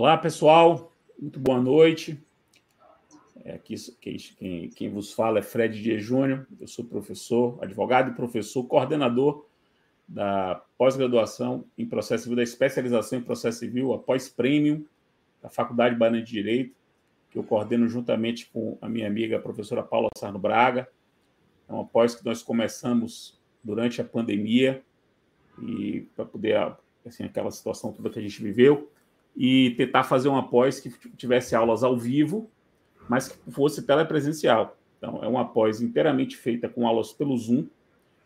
Olá, pessoal. Muito boa noite. Quem vos fala é Fred Dias Júnior. Eu sou professor, advogado e professor, coordenador da pós-graduação em processo civil, da especialização em processo civil, a pós-premium da Faculdade Baiana de Direito, que eu coordeno juntamente com a minha amiga, a professora Paula Sarno Braga. É uma pós que nós começamos durante a pandemia e para poder, assim, aquela situação toda que a gente viveu, e tentar fazer uma pós que tivesse aulas ao vivo, mas que fosse telepresencial. Então, é uma pós inteiramente feita com aulas pelo Zoom,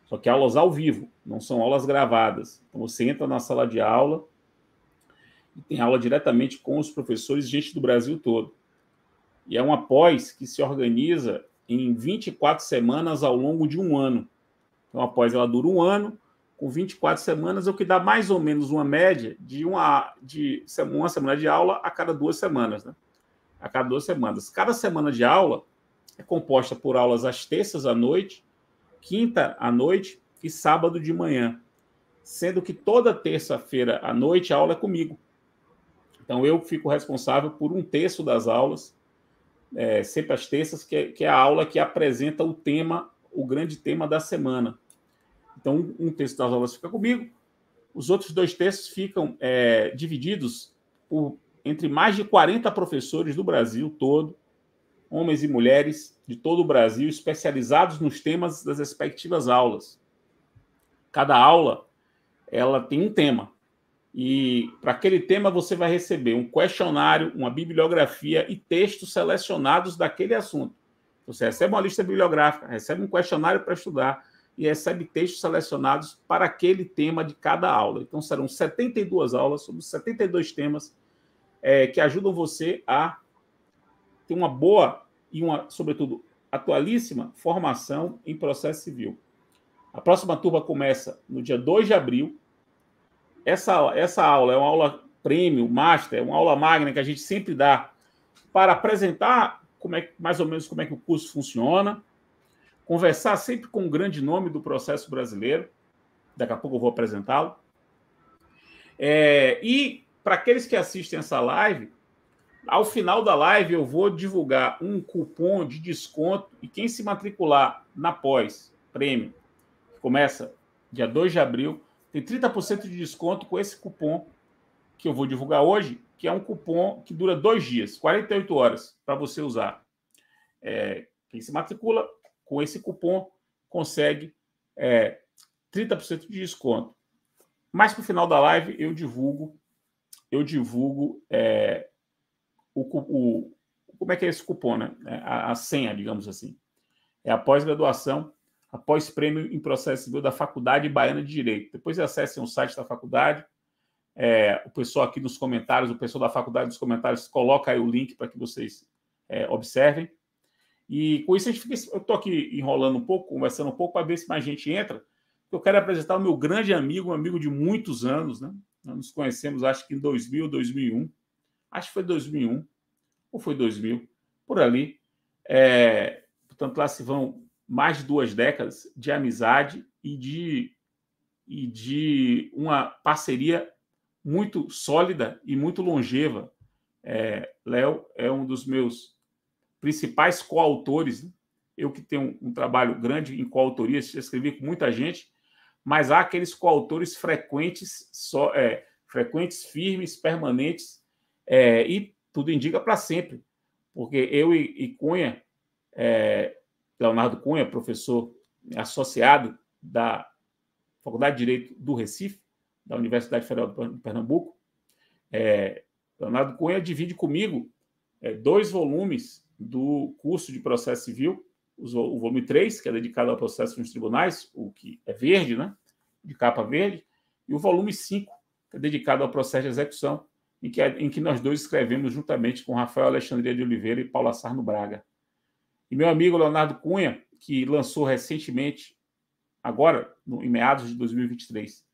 só que aulas ao vivo, não são aulas gravadas. Então, você entra na sala de aula e tem aula diretamente com os professores, gente do Brasil todo. E é uma pós que se organiza em 24 semanas ao longo de um ano. Então, a pós ela dura um ano, com 24 semanas, o que dá mais ou menos uma média de uma semana de aula a cada 2 semanas. Né? A cada 2 semanas. Cada semana de aula é composta por aulas às terças à noite, quinta à noite e sábado de manhã. Sendo que toda terça-feira à noite a aula é comigo. Então, eu fico responsável por 1/3 das aulas, sempre às terças, que é a aula que apresenta o tema, o grande tema da semana. Então, 1/3 das aulas fica comigo, os outros 2/3 ficam divididos entre mais de 40 professores do Brasil todo, homens e mulheres de todo o Brasil, especializados nos temas das respectivas aulas. Cada aula ela tem um tema. E para aquele tema você vai receber um questionário, uma bibliografia e textos selecionados daquele assunto. Você recebe uma lista bibliográfica, recebe um questionário para estudar e recebe textos selecionados para aquele tema de cada aula. Então, serão 72 aulas sobre 72 temas que ajudam você a ter uma boa e sobretudo, atualíssima formação em processo civil. A próxima turma começa no dia 2 de abril. Essa aula é uma aula premium, master, uma aula magna que a gente sempre dá para apresentar mais ou menos como é que o curso funciona, conversar sempre com um grande nome do processo brasileiro. Daqui a pouco eu vou apresentá-lo. E para aqueles que assistem essa live, ao final da live eu vou divulgar um cupom de desconto e quem se matricular na pós-prêmio, que começa dia 2 de abril, tem 30% de desconto com esse cupom que eu vou divulgar hoje, que é um cupom que dura 2 dias, 48 horas, para você usar. Quem se matricula com esse cupom consegue 30% de desconto. Mas para o final da live eu divulgo como é que é esse cupom, né? A senha, digamos assim. É a pós-graduação, a pós-prêmio em processo civil da Faculdade Baiana de Direito. Depois acessem o site da faculdade. O pessoal aqui nos comentários, o pessoal da faculdade nos comentários, coloca aí o link para que vocês observem. E com isso eu estou aqui enrolando um pouco, conversando um pouco para ver se mais gente entra. Eu quero apresentar o meu grande amigo, um amigo de muitos anos, né? Nós nos conhecemos, acho que em 2000, 2001. Acho que foi 2001, ou foi 2000, por ali. Portanto, lá se vão mais de 2 décadas de amizade e de uma parceria muito sólida e muito longeva. Léo é um dos meus principais coautores, né? Eu que tenho um trabalho grande em coautoria, escrevi com muita gente, mas há aqueles coautores frequentes, frequentes, firmes, permanentes, e tudo indica para sempre, porque eu e Cunha, Leonardo Cunha, professor associado da Faculdade de Direito do Recife, da Universidade Federal de Pernambuco, Leonardo Cunha divide comigo 2 volumes do curso de processo civil, o volume 3, que é dedicado ao processo nos tribunais, o que é verde, né? De capa verde, e o volume 5, que é dedicado ao processo de execução, em que nós dois escrevemos juntamente com Rafael Alexandria de Oliveira e Paula Sarno Braga. E meu amigo Leonardo Cunha, que lançou recentemente, agora, em meados de 2023,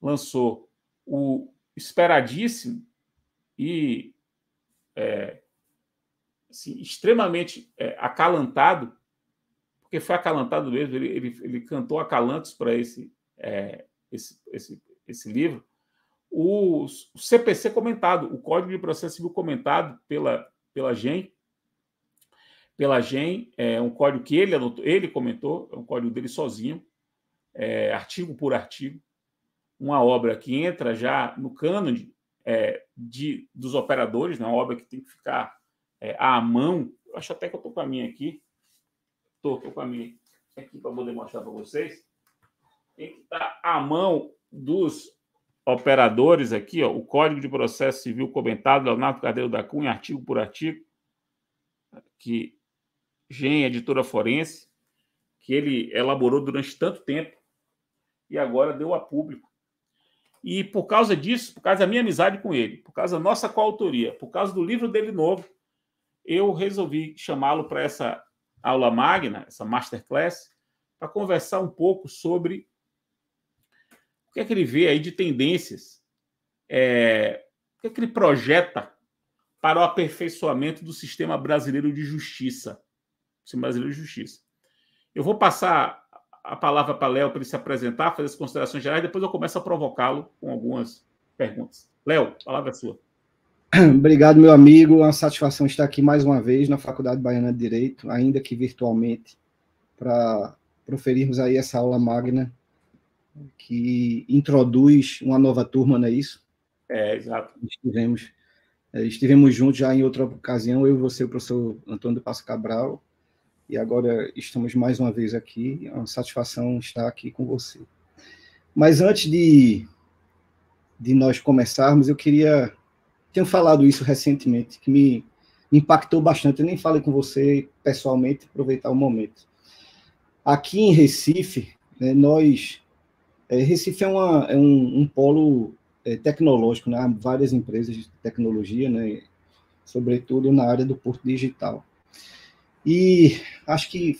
lançou o esperadíssimo e assim, extremamente acalantado, porque foi acalantado mesmo, ele cantou acalantos para esse livro, o CPC comentado, o Código de Processo Civil comentado pela GEM. Pela GEM, é um código que ele comentou, é um código dele sozinho, artigo por artigo, uma obra que entra já no cânone dos operadores, né? Uma obra que tem que ficar à mão. Eu acho até que eu estou com a minha aqui. Estou com a minha aqui para poder mostrar para vocês. Tem que estar à mão dos operadores aqui, ó, o Código de Processo Civil comentado, Leonardo Carneiro da Cunha, artigo por artigo, que GEM, editora forense, que ele elaborou durante tanto tempo e agora deu a público. E por causa disso, por causa da minha amizade com ele, por causa da nossa coautoria, por causa do livro dele novo, eu resolvi chamá-lo para essa aula magna, essa masterclass, para conversar um pouco sobre o que é que ele vê aí de tendências, o que é que ele projeta para o aperfeiçoamento do sistema brasileiro de justiça. Eu vou passar a palavra para Léo para ele se apresentar, fazer as considerações gerais, depois eu começo a provocá-lo com algumas perguntas. Léo, a palavra é sua. Obrigado, meu amigo. É uma satisfação estar aqui mais uma vez na Faculdade Baiana de Direito, ainda que virtualmente, para proferirmos aí essa aula magna que introduz uma nova turma, não é isso? Exato. Estivemos juntos já em outra ocasião, eu e você, o professor Antônio de Passo Cabral, e agora estamos mais uma vez aqui. É uma satisfação estar aqui com você. Mas antes de nós começarmos, eu tenho falado isso recentemente, que me impactou bastante. Eu nem falei com você pessoalmente, aproveitar o momento. Aqui em Recife, né, Recife é um polo tecnológico, né? Há várias empresas de tecnologia, né? Sobretudo na área do Porto Digital. E acho que,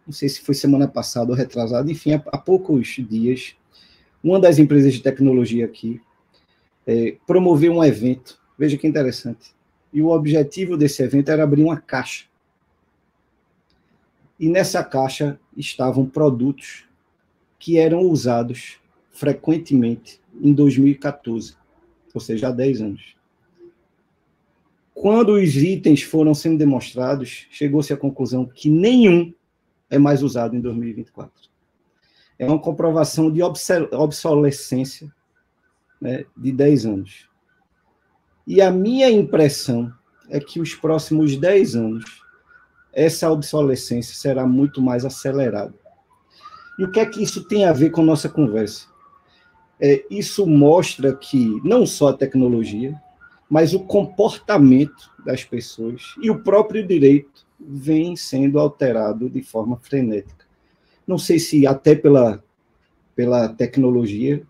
não sei se foi semana passada ou retrasada, enfim, há poucos dias, uma das empresas de tecnologia aqui promoveu um evento. Veja que interessante. E o objetivo desse evento era abrir uma caixa. E nessa caixa estavam produtos que eram usados frequentemente em 2014, ou seja, há 10 anos. Quando os itens foram sendo demonstrados, chegou-se à conclusão que nenhum é mais usado em 2024. É uma comprovação de obsolescência, né, de 10 anos. E a minha impressão é que os próximos 10 anos, essa obsolescência será muito mais acelerada. E o que é que isso tem a ver com a nossa conversa? Isso mostra que não só a tecnologia, mas o comportamento das pessoas e o próprio direito vem sendo alterado de forma frenética. Não sei se até pela tecnologia,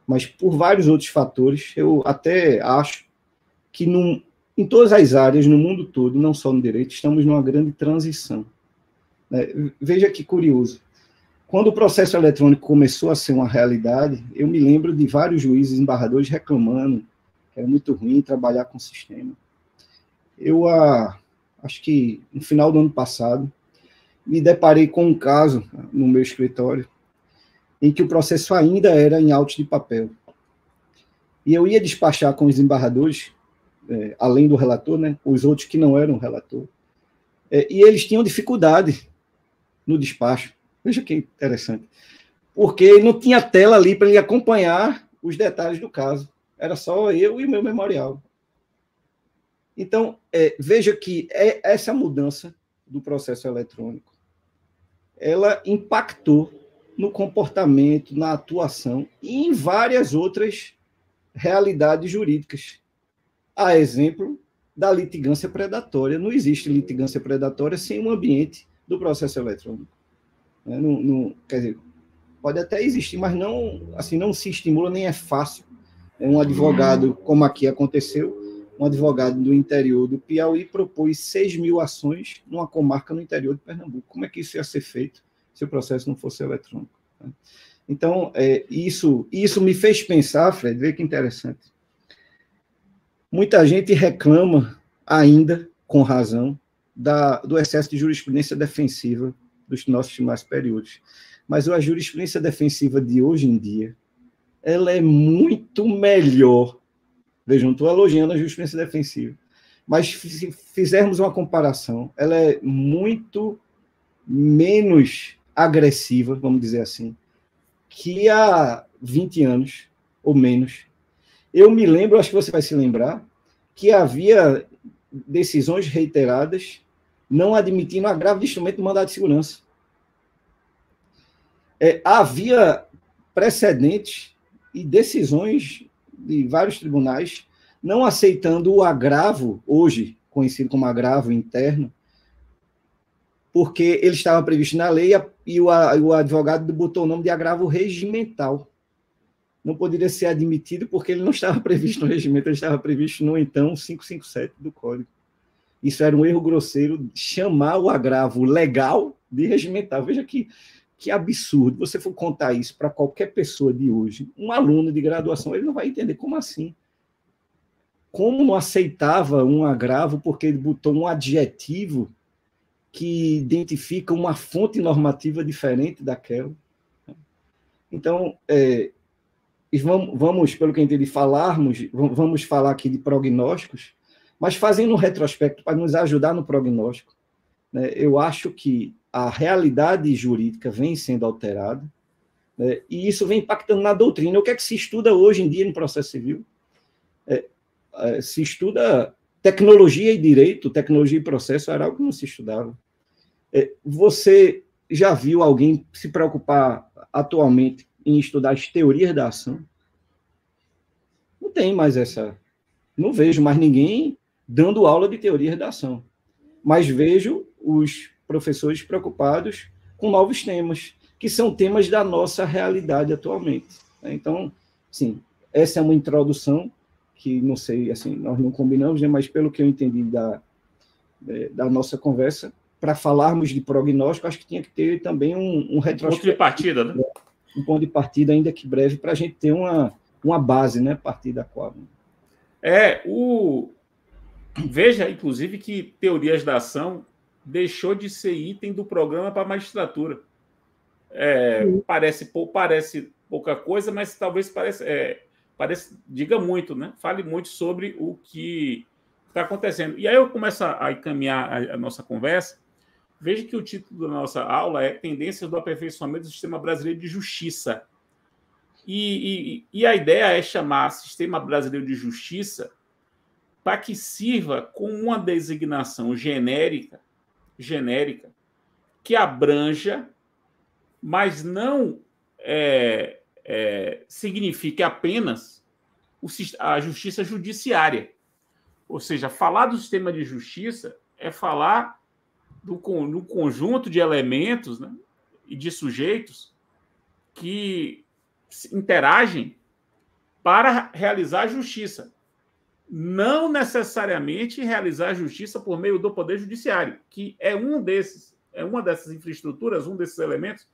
mas por vários outros fatores. Eu até acho que em todas as áreas, no mundo todo, não só no direito, estamos numa grande transição. Veja que curioso. Quando o processo eletrônico começou a ser uma realidade, eu me lembro de vários juízes embargadores reclamando que era muito ruim trabalhar com o sistema. Eu, acho que no final do ano passado, me deparei com um caso no meu escritório em que o processo ainda era em autos de papel. E eu ia despachar com os embargadores, além do relator, né, os outros que não eram relator, e eles tinham dificuldade no despacho. Veja que interessante. Porque não tinha tela ali para ele acompanhar os detalhes do caso. Era só eu e o meu memorial. Então, veja que essa mudança do processo eletrônico, ela impactou no comportamento, na atuação e em várias outras realidades jurídicas. A exemplo da litigância predatória. Não existe litigância predatória sem um ambiente do processo eletrônico. Quer dizer, pode até existir, mas não se estimula, nem é fácil. Um advogado, como aqui aconteceu, um advogado do interior do Piauí propôs 6.000 ações numa comarca no interior de Pernambuco. Como é que isso ia ser feito se o processo não fosse eletrônico? Então, isso me fez pensar, Fred, vê que interessante. Muita gente reclama ainda, com razão, do excesso de jurisprudência defensiva dos nossos tribunais superiores. Mas a jurisprudência defensiva de hoje em dia, ela é muito melhor. Vejam, estou elogiando a jurisprudência defensiva, mas se fizermos uma comparação, ela é muito menos agressiva, vamos dizer assim, que há 20 anos ou menos. Eu me lembro, acho que você vai se lembrar, que havia decisões reiteradas não admitindo agravo de instrumento do mandado de segurança. Havia precedentes e decisões de vários tribunais não aceitando o agravo, hoje conhecido como agravo interno, porque ele estava previsto na lei e o advogado botou o nome de agravo regimental. Não poderia ser admitido porque ele não estava previsto no regimento, ele estava previsto no então 557 do Código. Isso era um erro grosseiro, chamar o agravo legal de regimental. Veja que absurdo. Você for contar isso para qualquer pessoa de hoje, um aluno de graduação, ele não vai entender como assim. Como não aceitava um agravo porque ele botou um adjetivo que identifica uma fonte normativa diferente daquela. Então, vamos, pelo que eu entendi, vamos falar aqui de prognósticos, mas fazendo um retrospecto para nos ajudar no prognóstico, né, eu acho que a realidade jurídica vem sendo alterada, né, e isso vem impactando na doutrina. O que é que se estuda hoje em dia no processo civil? Se estuda tecnologia e direito, tecnologia e processo era algo que não se estudava. Você já viu alguém se preocupar atualmente em estudar as teorias da ação? Não tem mais essa... Não vejo mais ninguém dando aula de teorias da ação, mas vejo os professores preocupados com novos temas, que são temas da nossa realidade atualmente. Então, sim, essa é uma introdução que, não sei, assim, nós não combinamos, né, mas pelo que eu entendi da nossa conversa, para falarmos de prognóstico, acho que tinha que ter também um retrospecto. Ponto de partida, né? Um ponto de partida, ainda que breve, para a gente ter uma base, né, a partir da qual... Veja, inclusive, que teorias da ação deixou de ser item do programa para a magistratura. Parece pouca coisa, mas talvez diga muito, né? Fale muito sobre o que está acontecendo. E aí eu começo a encaminhar a nossa conversa. Veja que o título da nossa aula é Tendências do Aperfeiçoamento do Sistema Brasileiro de Justiça. E a ideia é chamar Sistema Brasileiro de Justiça para que sirva como uma designação genérica que abranja, mas não signifique apenas a justiça judiciária. Ou seja, falar do sistema de justiça é falar do conjunto de elementos, né, e de sujeitos que interagem para realizar a justiça. Não necessariamente realizar a justiça por meio do Poder Judiciário, que é uma dessas infraestruturas, um desses elementos,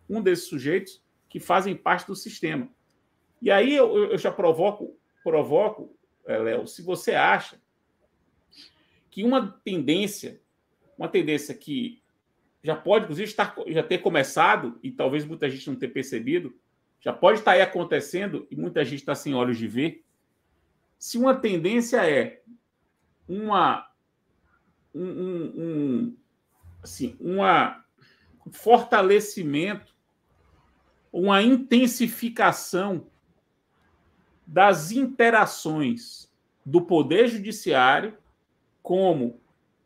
um desses sujeitos que fazem parte do sistema. E aí eu já provoco, Léo, se você acha que uma tendência que já pode, inclusive, já ter começado, e talvez muita gente não tenha percebido, já pode estar aí acontecendo, e muita gente está sem olhos de ver, se uma tendência é um fortalecimento, uma intensificação das interações do Poder Judiciário como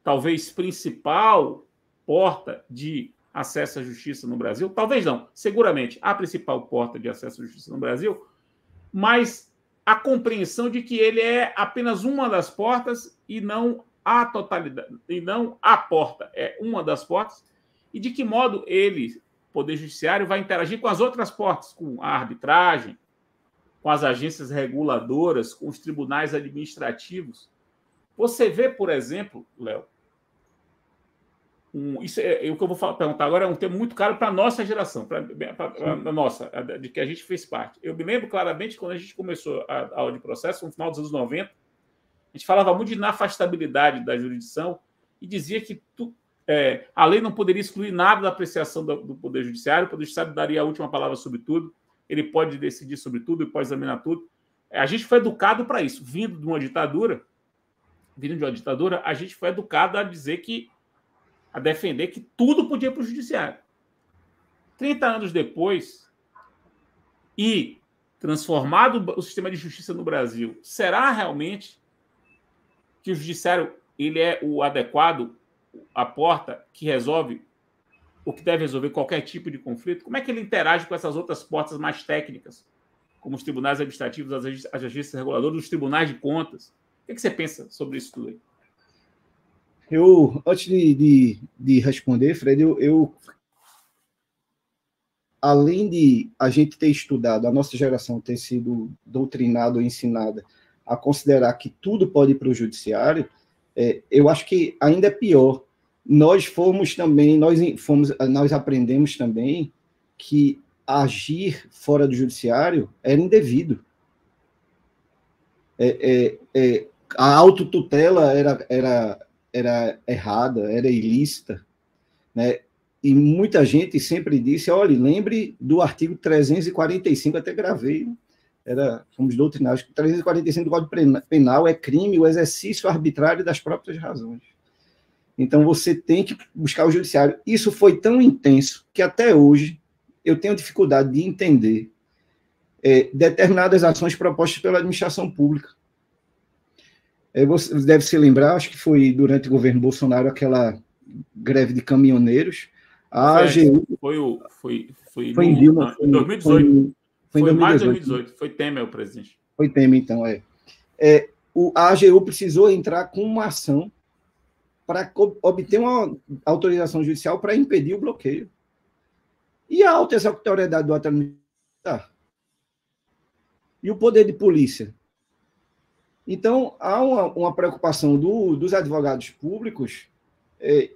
talvez principal porta de acesso à justiça no Brasil, talvez não, seguramente a principal porta de acesso à justiça no Brasil, mas a compreensão de que ele é apenas uma das portas e não a totalidade, e não a porta, é uma das portas, e de que modo ele, Poder Judiciário, vai interagir com as outras portas, com a arbitragem, com as agências reguladoras, com os tribunais administrativos. Você vê, por exemplo, Léo, isso é o que eu vou perguntar agora, é um tema muito caro para a nossa geração, para a nossa, de que a gente fez parte. Eu me lembro claramente quando a gente começou a aula de processo, no final dos anos 90, a gente falava muito de inafastabilidade da jurisdição e dizia que a lei não poderia excluir nada da apreciação do Poder Judiciário, o Poder Judiciário daria a última palavra sobre tudo. ele pode decidir sobre tudo, ele pode examinar tudo. A gente foi educado para isso. Vindo de uma ditadura, a gente foi educado a dizer a defender que tudo podia ir para o judiciário. 30 anos depois, e transformado o sistema de justiça no Brasil, será realmente que o judiciário ele é o adequado, a porta que resolve o que deve resolver qualquer tipo de conflito? Como é que ele interage com essas outras portas mais técnicas, como os tribunais administrativos, as agências reguladoras, os tribunais de contas? O que você pensa sobre isso tudo aí? Antes de responder, Fred, além de a gente ter estudado, a nossa geração ter sido doutrinada ou ensinada a considerar que tudo pode ir para o judiciário, eu acho que ainda é pior. Nós aprendemos também que agir fora do judiciário era indevido. A autotutela era errada, era ilícita, né? E muita gente sempre disse, olha, lembre do artigo 345, até gravei, fomos doutrinados, 345 do Código Penal é crime o exercício arbitrário das próprias razões. Então, você tem que buscar o judiciário. Isso foi tão intenso que até hoje eu tenho dificuldade de entender determinadas ações propostas pela administração pública. Você deve se lembrar, acho que foi durante o governo Bolsonaro, aquela greve de caminhoneiros. A AGU... Foi em Dilma. Em 2018. Foi em março de 2018. Foi Temer o presidente. Foi Temer, então, a AGU precisou entrar com uma ação para obter uma autorização judicial para impedir o bloqueio. E a alta executoriedade do ato administrativo? E o poder de polícia? Então, há uma preocupação dos advogados públicos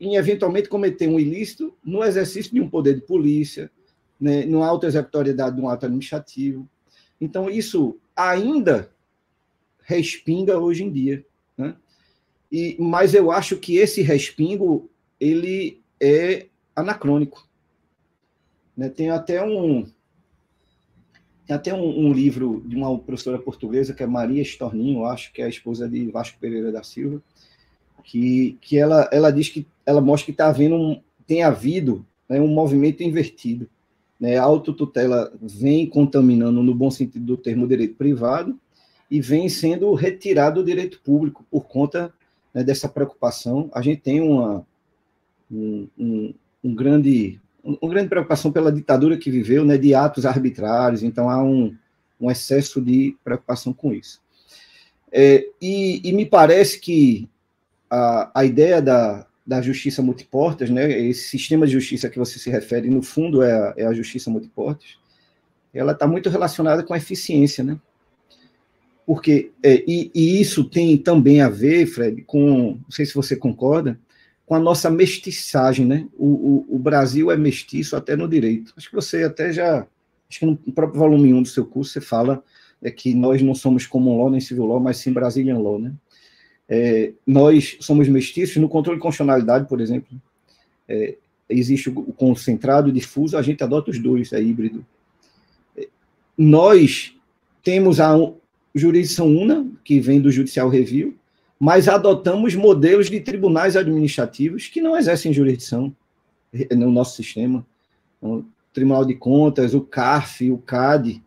em eventualmente cometer um ilícito no exercício de um poder de polícia, né, na alta executoriedade de um ato administrativo. Então, isso ainda respinga hoje em dia, né? Mas eu acho que esse respingo ele é anacrônico, né? Tem até um livro de uma professora portuguesa, que é Maria Storninho, acho que é a esposa de Vasco Pereira da Silva, que ela diz que ela mostra que tem havido, né, um movimento invertido, né? A autotutela vem contaminando, no bom sentido do termo, o direito privado e vem sendo retirado do direito público por conta, né, dessa preocupação. A gente tem uma grande preocupação pela ditadura que viveu, né, de atos arbitrários, então há um excesso de preocupação com isso. E me parece que a ideia da justiça multiportas, né, esse sistema de justiça que você se refere, no fundo é a justiça multiportas, ela está muito relacionada com a eficiência, né? Porque, e isso tem também a ver, Fred, não sei se você concorda, com a nossa mestiçagem, né? O Brasil é mestiço até no direito. Acho que você até acho que no próprio volume 1 do seu curso você fala que nós não somos common law nem civil law, mas sim Brazilian law, né? Nós somos mestiços no controle de constitucionalidade, por exemplo. Existe o concentrado e difuso, a gente adota os dois, é híbrido. Nós temos a jurisdição una, que vem do Judicial Review, mas adotamos modelos de tribunais administrativos que não exercem jurisdição no nosso sistema. O Tribunal de Contas, o CARF, o CAD,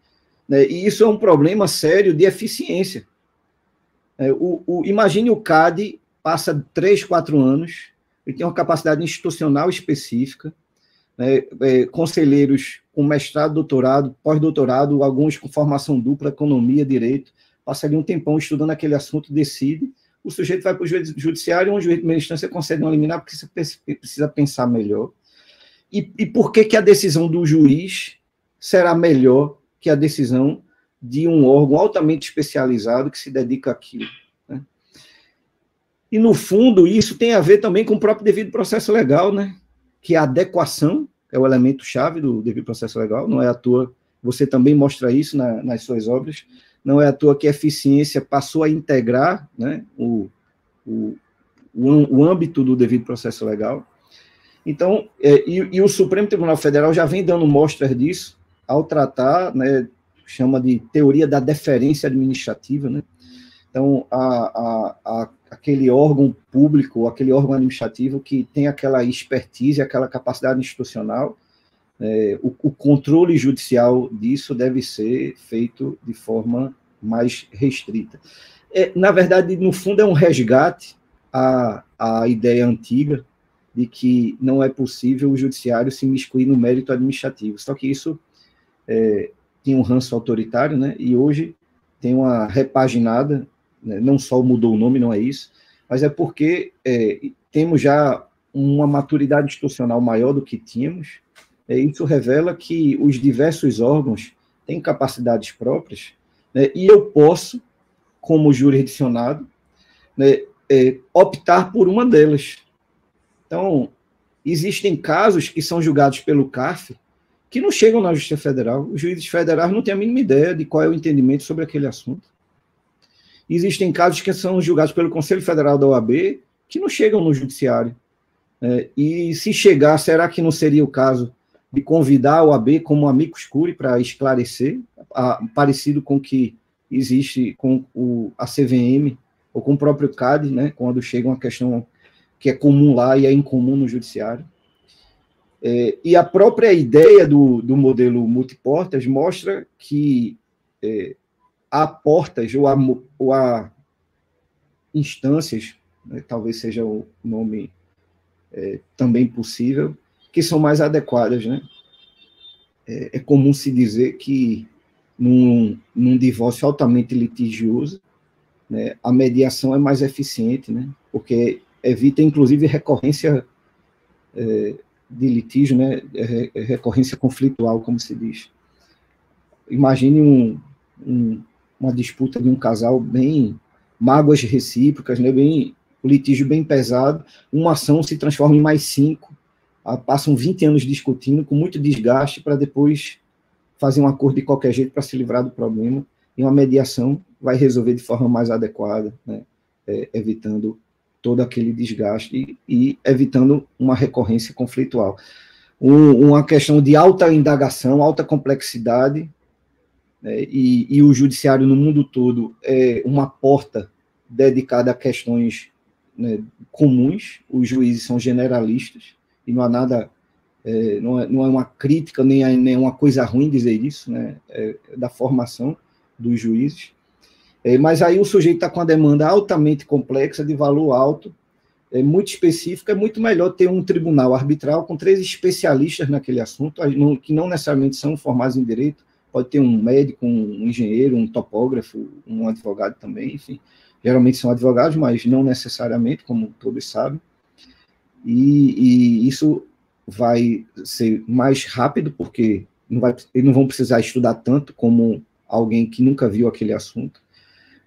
né? E isso é um problema sério de eficiência. Imagine o CAD passa 3, 4 anos, ele tem uma capacidade institucional específica, né? Conselheiros com mestrado, doutorado, pós-doutorado, alguns com formação dupla, economia, direito, passa ali um tempão estudando aquele assunto, decide, o sujeito vai para o judiciário, um juiz de primeira instância concede uma liminar porque você precisa pensar melhor. E por que a decisão do juiz será melhor que a decisão de um órgão altamente especializado que se dedica àquilo, né? E, no fundo, isso tem a ver também com o próprio devido processo legal, né? Que a adequação é o elemento-chave do devido processo legal, não é à toa, você também mostra isso nas suas obras, não é à toa que a eficiência passou a integrar, né, o âmbito do devido processo legal. Então, e o Supremo Tribunal Federal já vem dando mostras disso, ao tratar, né, chama de teoria da deferência administrativa, né? Então, aquele órgão público, aquele órgão administrativo que tem aquela expertise, aquela capacidade institucional, o controle judicial disso deve ser feito de forma mais restrita. Na verdade, no fundo, é um resgate à ideia antiga de que não é possível o judiciário se imiscuir no mérito administrativo. Só que isso tinha um ranço autoritário, né? E hoje tem uma repaginada, né? Não só mudou o nome, não é isso, mas é porque temos já uma maturidade institucional maior do que tínhamos. Isso revela que os diversos órgãos têm capacidades próprias, né? E eu posso, como jurisdicionado, né, optar por uma delas. Então, existem casos que são julgados pelo CARF que não chegam na Justiça Federal. Os juízes federais não têm a mínima ideia de qual é o entendimento sobre aquele assunto. Existem casos que são julgados pelo Conselho Federal da OAB que não chegam no Judiciário. E se chegar, será que não seria o caso de convidar a OAB como amicus curiae para esclarecer, parecido com o que existe com a CVM ou com o próprio CAD, né, quando chega uma questão que é comum lá e é incomum no Judiciário? E a própria ideia do modelo multiportas mostra que há portas ou há instâncias, né, talvez seja o nome também possível, que são mais adequadas, né? É comum se dizer que num divórcio altamente litigioso, né, a mediação é mais eficiente, né? Porque evita, inclusive, recorrência de litígio, né? Recorrência conflitual, como se diz. Imagine uma disputa de um casal bem mágoas recíprocas, né? O litígio bem pesado, uma ação se transforma em mais 5, passam 20 anos discutindo, com muito desgaste, para depois fazer um acordo de qualquer jeito para se livrar do problema, e uma mediação vai resolver de forma mais adequada, né? Evitando todo aquele desgaste e evitando uma recorrência conflitual. Uma questão de alta indagação, alta complexidade, né? E o judiciário no mundo todo é uma porta dedicada a questões, né, comuns. Os juízes são generalistas, e não há nada, não é uma crítica, nem uma coisa ruim dizer isso, né, da formação dos juízes. Mas aí o sujeito está com a demanda altamente complexa, de valor alto, muito específico. É muito melhor ter um tribunal arbitral com 3 especialistas naquele assunto, que não necessariamente são formados em direito. Pode ter um médico, um engenheiro, um topógrafo, um advogado também, enfim. Geralmente são advogados, mas não necessariamente, como todos sabem. E isso vai ser mais rápido, porque eles não vão precisar estudar tanto como alguém que nunca viu aquele assunto.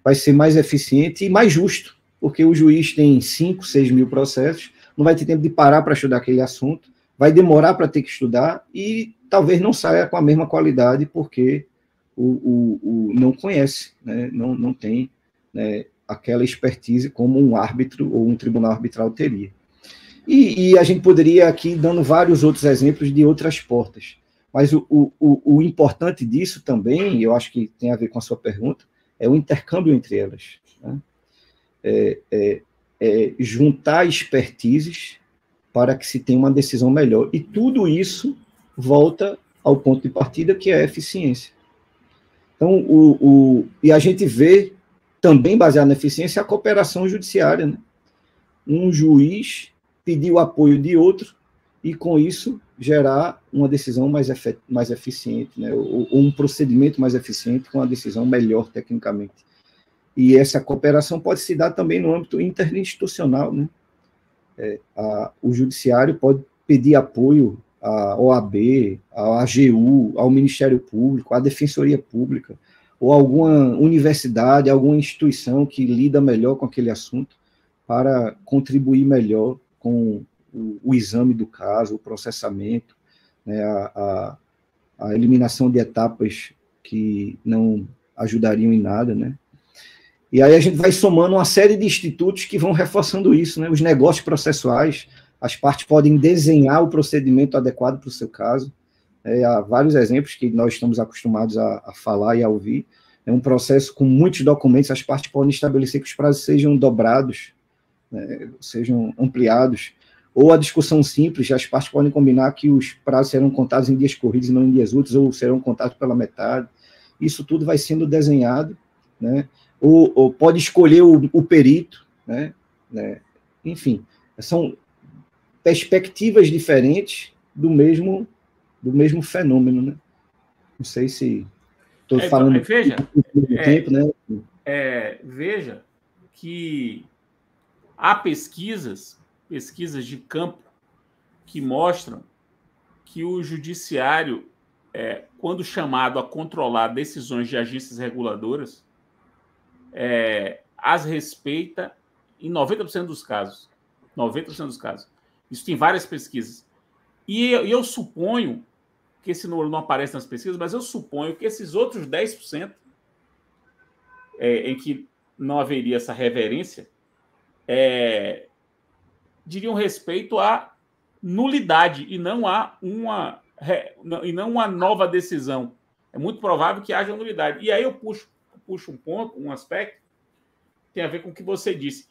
Vai ser mais eficiente e mais justo, porque o juiz tem 5, 6 mil processos, não vai ter tempo de parar para estudar aquele assunto, vai demorar para ter que estudar e talvez não saia com a mesma qualidade, porque não conhece, né? Não tem, né, aquela expertise como um árbitro ou um tribunal arbitral teria. E a gente poderia aqui dando vários outros exemplos de outras portas, mas o importante disso também, eu acho que tem a ver com a sua pergunta, é o intercâmbio entre elas, né? Juntar expertises para que se tenha uma decisão melhor. E tudo isso volta ao ponto de partida, que é a eficiência. Então, e a gente vê, também baseado na eficiência, a cooperação judiciária, né? Um juiz pedir o apoio de outro e, com isso, gerar uma decisão mais eficiente, né? Ou um procedimento mais eficiente com uma decisão melhor tecnicamente. E essa cooperação pode se dar também no âmbito interinstitucional, né? O judiciário pode pedir apoio à OAB, à AGU, ao Ministério Público, à Defensoria Pública, ou alguma universidade, alguma instituição que lida melhor com aquele assunto, para contribuir melhor com o exame do caso, o processamento, né, a eliminação de etapas que não ajudariam em nada, né? E aí a gente vai somando uma série de institutos que vão reforçando isso, né? Os negócios processuais, as partes podem desenhar o procedimento adequado para o seu caso, Há vários exemplos que nós estamos acostumados a falar e a ouvir. É um processo com muitos documentos, as partes podem estabelecer que os prazos sejam dobrados, né, sejam ampliados, ou a discussão simples, as partes podem combinar que os prazos serão contados em dias corridos e não em dias úteis, ou serão contados pela metade. Isso tudo vai sendo desenhado, né, ou pode escolher o perito, né, enfim, são perspectivas diferentes do mesmo fenômeno, né? Não sei se estou falando veja, tempo, né? Veja que há pesquisas de campo que mostram que o judiciário, quando chamado a controlar decisões de agências reguladoras, as respeita em 90% dos casos. 90% dos casos. Isso tem várias pesquisas. E eu suponho que esse número não aparece nas pesquisas, mas eu suponho que esses outros 10% em que não haveria essa reverência diriam respeito à nulidade e não a uma nova decisão. É muito provável que haja nulidade. E aí eu puxo um ponto, um aspecto que tem a ver com o que você disse.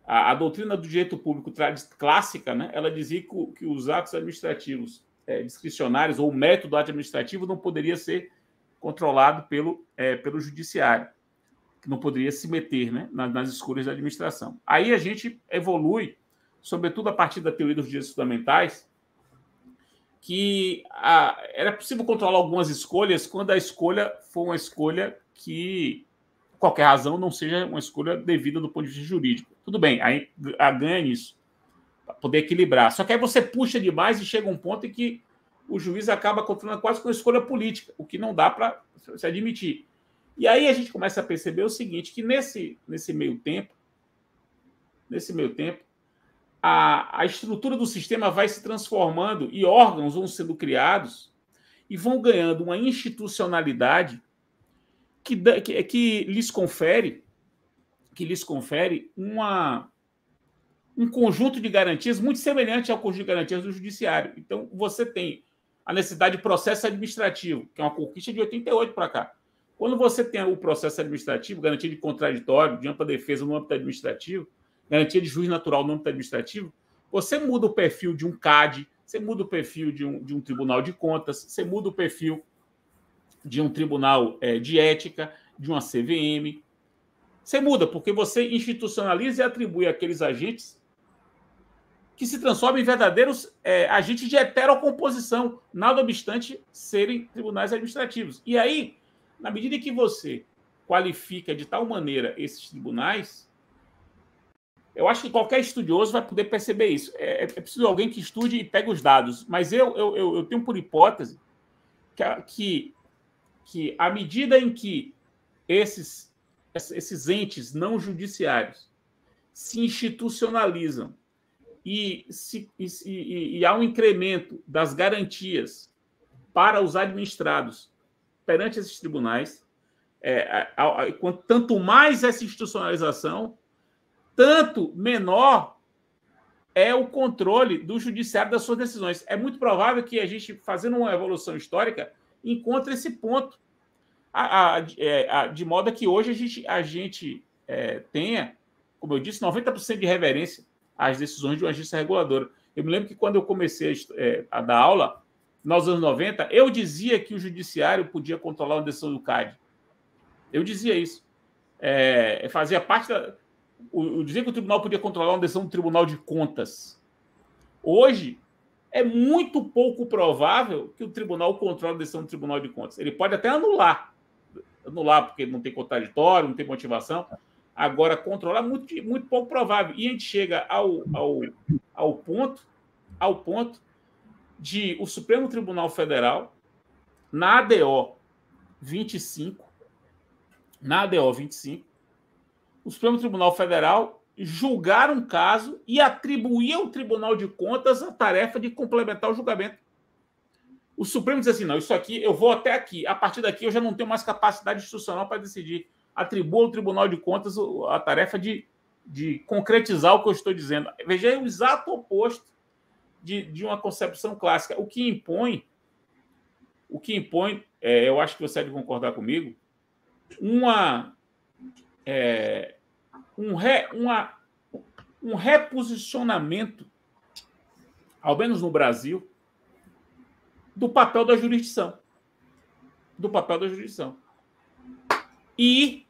A doutrina do direito público clássica, né, ela dizia que os atos administrativos discricionários ou o método administrativo não poderia ser controlado pelo judiciário, que não poderia se meter, né, nas escolhas da administração. Aí a gente evolui, sobretudo a partir da teoria dos direitos fundamentais, que era possível controlar algumas escolhas quando a escolha for uma escolha que, por qualquer razão, não seja uma escolha devida do ponto de vista jurídico. Tudo bem, aí ganha nisso, para poder equilibrar. Só que aí você puxa demais e chega um ponto em que o juiz acaba controlando quase com uma escolha política, o que não dá para se admitir. E aí a gente começa a perceber o seguinte, que nesse meio tempo, a estrutura do sistema vai se transformando e órgãos vão sendo criados e vão ganhando uma institucionalidade que lhes confere um conjunto de garantias muito semelhante ao conjunto de garantias do judiciário. Então, você tem a necessidade de processo administrativo, que é uma conquista de 88 para cá. Quando você tem o processo administrativo, garantia de contraditório, de ampla defesa no âmbito administrativo, garantia de juiz natural no âmbito administrativo, você muda o perfil de um CAD, você muda o perfil de um tribunal de contas, você muda o perfil de um tribunal de ética, de uma CVM. Você muda, porque você institucionaliza e atribui àqueles agentes que se transformam em verdadeiros agentes de heterocomposição, nada obstante serem tribunais administrativos. E aí, na medida em que você qualifica de tal maneira esses tribunais, eu acho que qualquer estudioso vai poder perceber isso. É preciso alguém que estude e pegue os dados. Mas eu tenho por hipótese que à medida em que esses entes não judiciários se institucionalizam e há um incremento das garantias para os administrados perante esses tribunais, tanto mais essa institucionalização, tanto menor é o controle do judiciário das suas decisões. É muito provável que a gente, fazendo uma evolução histórica, encontre esse ponto, de modo que hoje a gente tenha, como eu disse, 90% de reverência às decisões de uma agência reguladora. Eu me lembro que quando eu comecei a dar aula, nos anos 90, eu dizia que o judiciário podia controlar uma decisão do CAD. Eu dizia isso. Fazia parte eu dizia que o tribunal podia controlar uma decisão do Tribunal de Contas. Hoje, é muito pouco provável que o tribunal controle a decisão do Tribunal de Contas. Ele pode até anular, porque não tem contraditório, não tem motivação. Agora, controlar é muito, muito pouco provável. E a gente chega ao ponto de o Supremo Tribunal Federal, na ADO 25, o Supremo Tribunal Federal julgar um caso e atribuir ao Tribunal de Contas a tarefa de complementar o julgamento. O Supremo diz assim, não, isso aqui, eu vou até aqui, a partir daqui eu já não tenho mais capacidade institucional para decidir. Atribua ao Tribunal de Contas a tarefa de concretizar o que eu estou dizendo. Veja aí o exato oposto de uma concepção clássica. O que impõe, eu acho que você deve concordar comigo, um reposicionamento, ao menos no Brasil, do papel da jurisdição. E,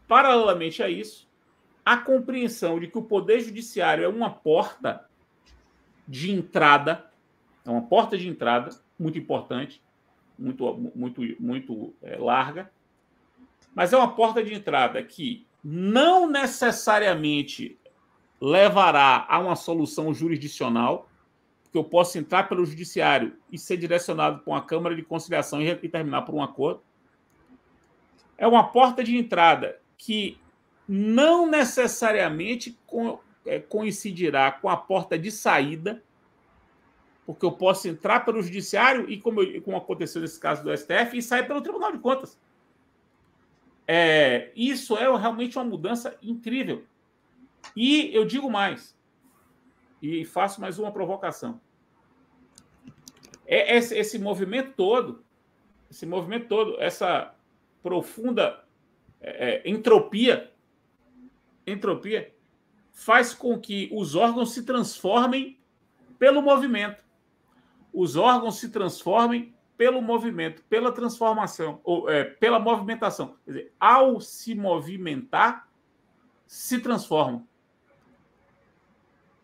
paralelamente a isso, a compreensão de que o Poder Judiciário é uma porta de entrada, muito importante, muito larga, mas é uma porta de entrada que não necessariamente levará a uma solução jurisdicional, porque eu posso entrar pelo judiciário e ser direcionado para uma Câmara de Conciliação e terminar por um acordo. É uma porta de entrada que não necessariamente coincidirá com a porta de saída, porque eu posso entrar pelo judiciário e, como aconteceu nesse caso do STF, e sair pelo Tribunal de Contas. Isso é realmente uma mudança incrível. E eu digo mais, e faço mais uma provocação. Esse movimento todo, essa profunda entropia, faz com que os órgãos se transformem pelo movimento. Os órgãos se transformem pelo movimento, pela transformação, ou pela movimentação. Quer dizer, ao se movimentar, se transformam.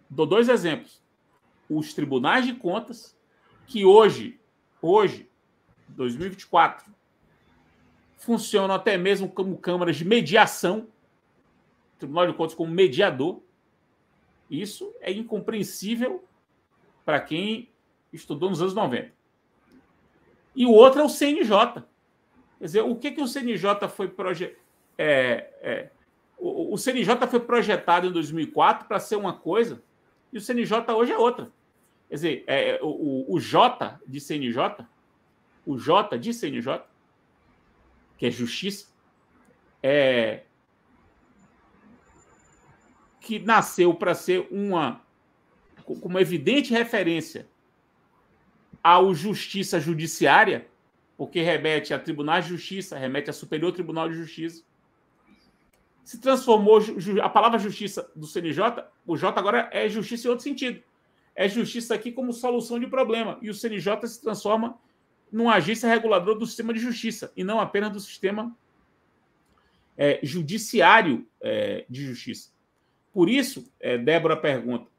Dou 2 exemplos. Os tribunais de contas, que hoje, 2024, funcionam até mesmo como câmaras de mediação, o Tribunal de Contas como mediador. Isso é incompreensível para quem estudou nos anos 90. E o outro é o CNJ. Quer dizer, o que o CNJ foi projetado? O CNJ foi projetado em 2004 para ser uma coisa, e o CNJ hoje é outra. Quer dizer, o J de CNJ, que é justiça, que nasceu para ser uma evidente referência ao justiça judiciária, porque remete a tribunais de justiça, remete a Superior Tribunal de Justiça. Se transformou a palavra justiça do CNJ, o J agora é justiça em outro sentido. É justiça aqui como solução de problema. E o CNJ se transforma numa agência reguladora do sistema de justiça, e não apenas do sistema judiciário de justiça. Por isso, Débora pergunta,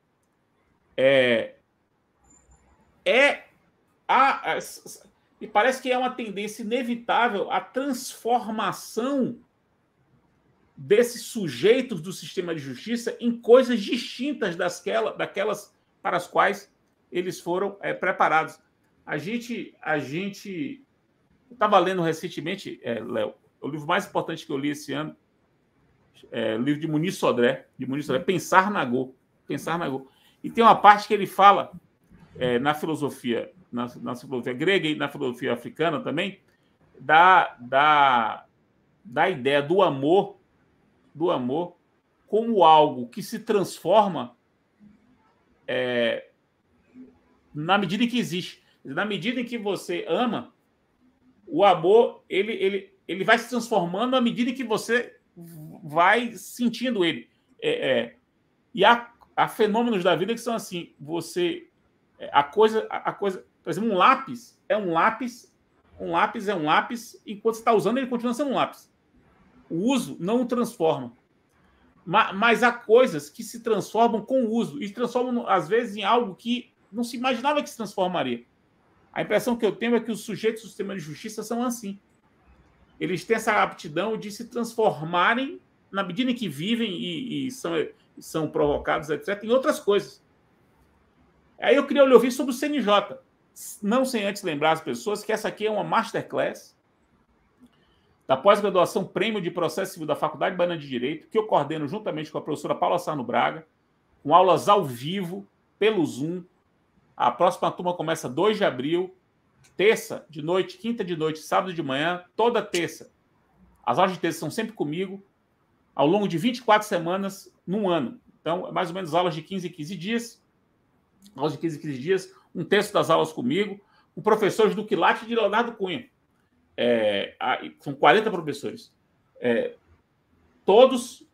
e parece que é uma tendência inevitável a transformação desses sujeitos do sistema de justiça em coisas distintas daquelas para as quais eles foram preparados. A gente estava lendo recentemente, Léo, o livro mais importante que eu li esse ano, o livro de Muniz Sodré, Pensar na Go. E tem uma parte que ele fala na filosofia grega e na filosofia africana também, da ideia do amor como algo que se transforma na medida em que existe. Na medida em que você ama, o amor ele vai se transformando à medida em que você vai sentindo ele. E há fenômenos da vida que são assim. A coisa, por exemplo, um lápis é um lápis, enquanto você está usando, ele continua sendo um lápis. O uso não o transforma. Mas há coisas que se transformam com o uso, e se transformam, às vezes, em algo que não se imaginava que se transformaria. A impressão que eu tenho é que os sujeitos do sistema de justiça são assim. Eles têm essa aptidão de se transformarem, na medida em que vivem e são provocados, etc., em outras coisas. Aí eu queria lhe ouvir sobre o CNJ, não sem antes lembrar as pessoas que essa aqui é uma masterclass da pós-graduação Prêmio de Processo Civil da Faculdade Baiana de Direito, que eu coordeno juntamente com a professora Paula Sarno Braga, com aulas ao vivo, pelo Zoom. A próxima turma começa 2 de abril, terça de noite, quinta de noite, sábado de manhã, toda terça. As aulas de terça são sempre comigo, ao longo de 24 semanas, num ano. Então, é mais ou menos aulas de 15 em 15 dias. aulas de 15 em 15 dias, um terço das aulas comigo, com professores do quilate de Leonardo Cunha. São 40 professores. Todos,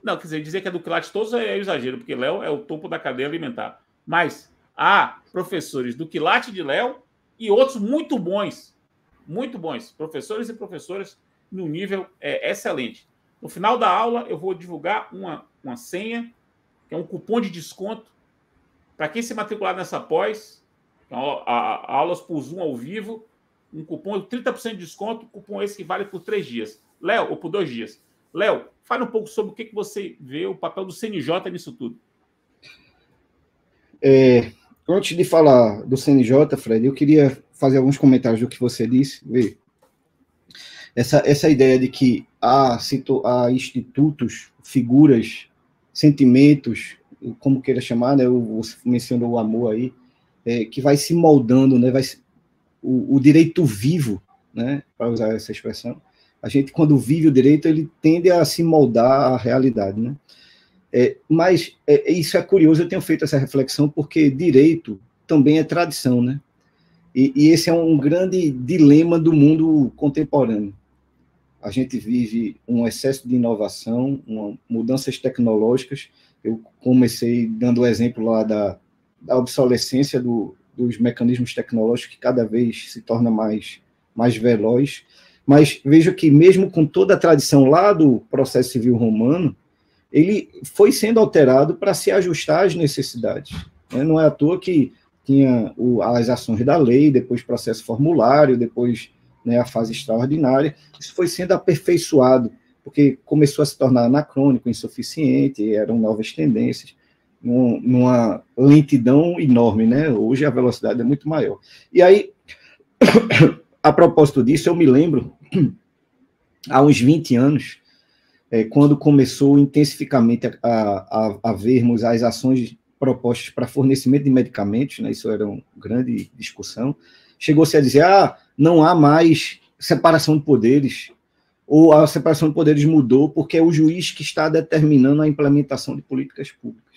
não, quer dizer que é do quilate todos é exagero, porque Léo é o topo da cadeia alimentar. Mas há professores do quilate de Léo e outros muito bons, professores e professoras no nível excelente. No final da aula, eu vou divulgar uma senha, que é um cupom de desconto, para quem se matricular nessa pós, aulas por Zoom ao vivo, um cupom de 30% de desconto, cupom esse que vale por 3 dias. Léo, ou por 2 dias. Léo, fale um pouco sobre o que você vê o papel do CNJ nisso tudo. Antes de falar do CNJ, Fred, eu queria fazer alguns comentários do que você disse. Vê, essa ideia de que há institutos, figuras, sentimentos, como queira chamar, né? Você mencionou o amor aí, que vai se moldando, né? O direito vivo, né? Para usar essa expressão. A gente, quando vive o direito, ele tende a se moldar à realidade, né? Mas isso é curioso, eu tenho feito essa reflexão, porque direito também é tradição, né? E esse é um grande dilema do mundo contemporâneo. A gente vive um excesso de inovação, mudanças tecnológicas. Eu comecei dando o exemplo lá da obsolescência dos mecanismos tecnológicos, que cada vez se torna mais veloz. Mas vejo que, mesmo com toda a tradição lá do processo civil romano, ele foi sendo alterado para se ajustar às necessidades. Não é à toa que tinha as ações da lei, depois processo formulário, depois, né, a fase extraordinária. Isso foi sendo aperfeiçoado, porque começou a se tornar anacrônico, insuficiente, eram novas tendências, numa lentidão enorme, né? Hoje a velocidade é muito maior. E aí, a propósito disso, eu me lembro, há uns 20 anos, quando começou intensificamente a vermos as ações propostas para fornecimento de medicamentos, né, isso era uma grande discussão, chegou-se a dizer, não há mais separação de poderes, ou a separação de poderes mudou porque é o juiz que está determinando a implementação de políticas públicas.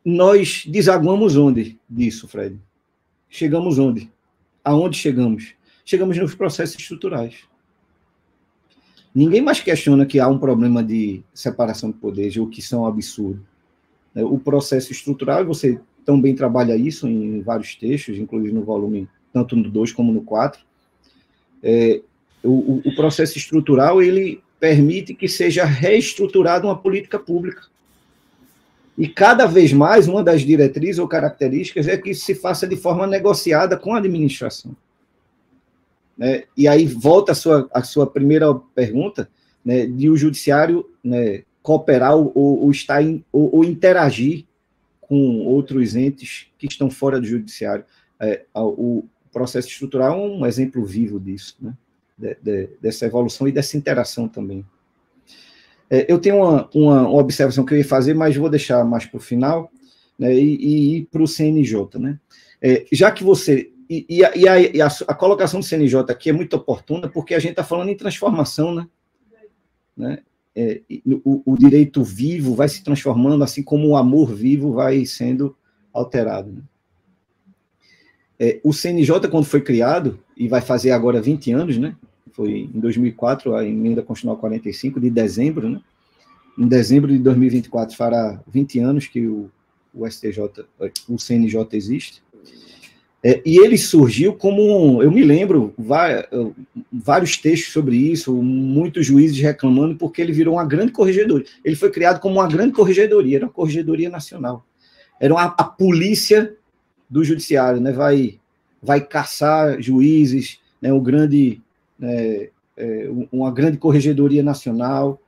Nós desaguamos onde disso, Fred? Chegamos onde? Aonde chegamos? Chegamos nos processos estruturais. Ninguém mais questiona que há um problema de separação de poderes, ou que são absurdos. O processo estrutural, você também trabalha isso em vários textos, inclusive no volume, tanto no 2 como no 4. O processo estrutural, ele permite que seja reestruturada uma política pública. E cada vez mais, uma das diretrizes ou características é que se faça de forma negociada com a administração. E aí volta a sua primeira pergunta, né, de o judiciário, né, cooperar ou interagir com outros entes que estão fora do judiciário. O processo estrutural é um exemplo vivo disso, né, dessa evolução e dessa interação também. Eu tenho uma observação que eu ia fazer, mas vou deixar mais para o final, né, e ir para o CNJ. Né? Já que você... a colocação do CNJ aqui é muito oportuna, porque a gente está falando em transformação, né? O direito vivo vai se transformando, assim como o amor vivo vai sendo alterado. Né? O CNJ, quando foi criado, e vai fazer agora 20 anos, né? Foi em 2004, a emenda constitucional 45, de dezembro, né? Em dezembro de 2024 fará 20 anos que o o CNJ existe. E ele surgiu como, eu me lembro, vários textos sobre isso, muitos juízes reclamando, porque ele virou uma grande corregedoria. Ele foi criado como uma grande corregedoria, era uma corregedoria nacional. Era a polícia do judiciário, né? Vai caçar juízes, né? Uma grande corregedoria nacional.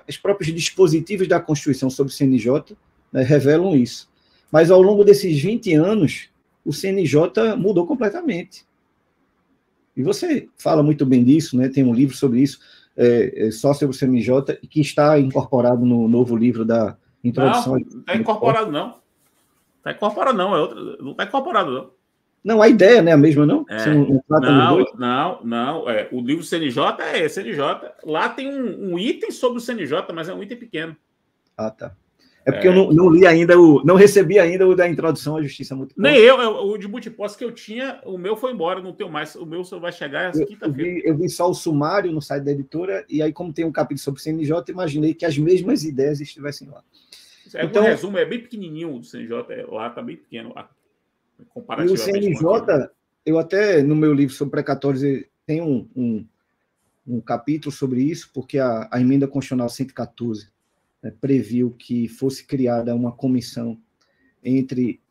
Os próprios dispositivos da Constituição sobre o CNJ, né, revelam isso. Mas ao longo desses 20 anos, o CNJ mudou completamente. E você fala muito bem disso, né? Tem um livro sobre isso, só sobre o CNJ, que está incorporado no novo livro da introdução. Não está incorporado, não. Está incorporado, não. Não está incorporado, não. Não, a ideia não é a mesma, não? Não. O livro CNJ CNJ. Lá tem um item sobre o CNJ, mas é um item pequeno. Ah, tá. É porque eu não li ainda, não recebi ainda o da introdução à justiça multiposse. Nem eu, o de multiposse que eu tinha, o meu foi embora, não tenho mais. O meu só vai chegar essa quinta-feira. Eu vi só o sumário no site da editora, e aí, como tem um capítulo sobre o CNJ, imaginei que as mesmas ideias estivessem lá. Então, o resumo é bem pequenininho do CNJ, lá está bem pequeno. Lá, comparativamente. E o CNJ, eu até, no meu livro sobre precatórios, tem um capítulo sobre isso, porque a emenda constitucional 114 previu que fosse criada uma comissão entre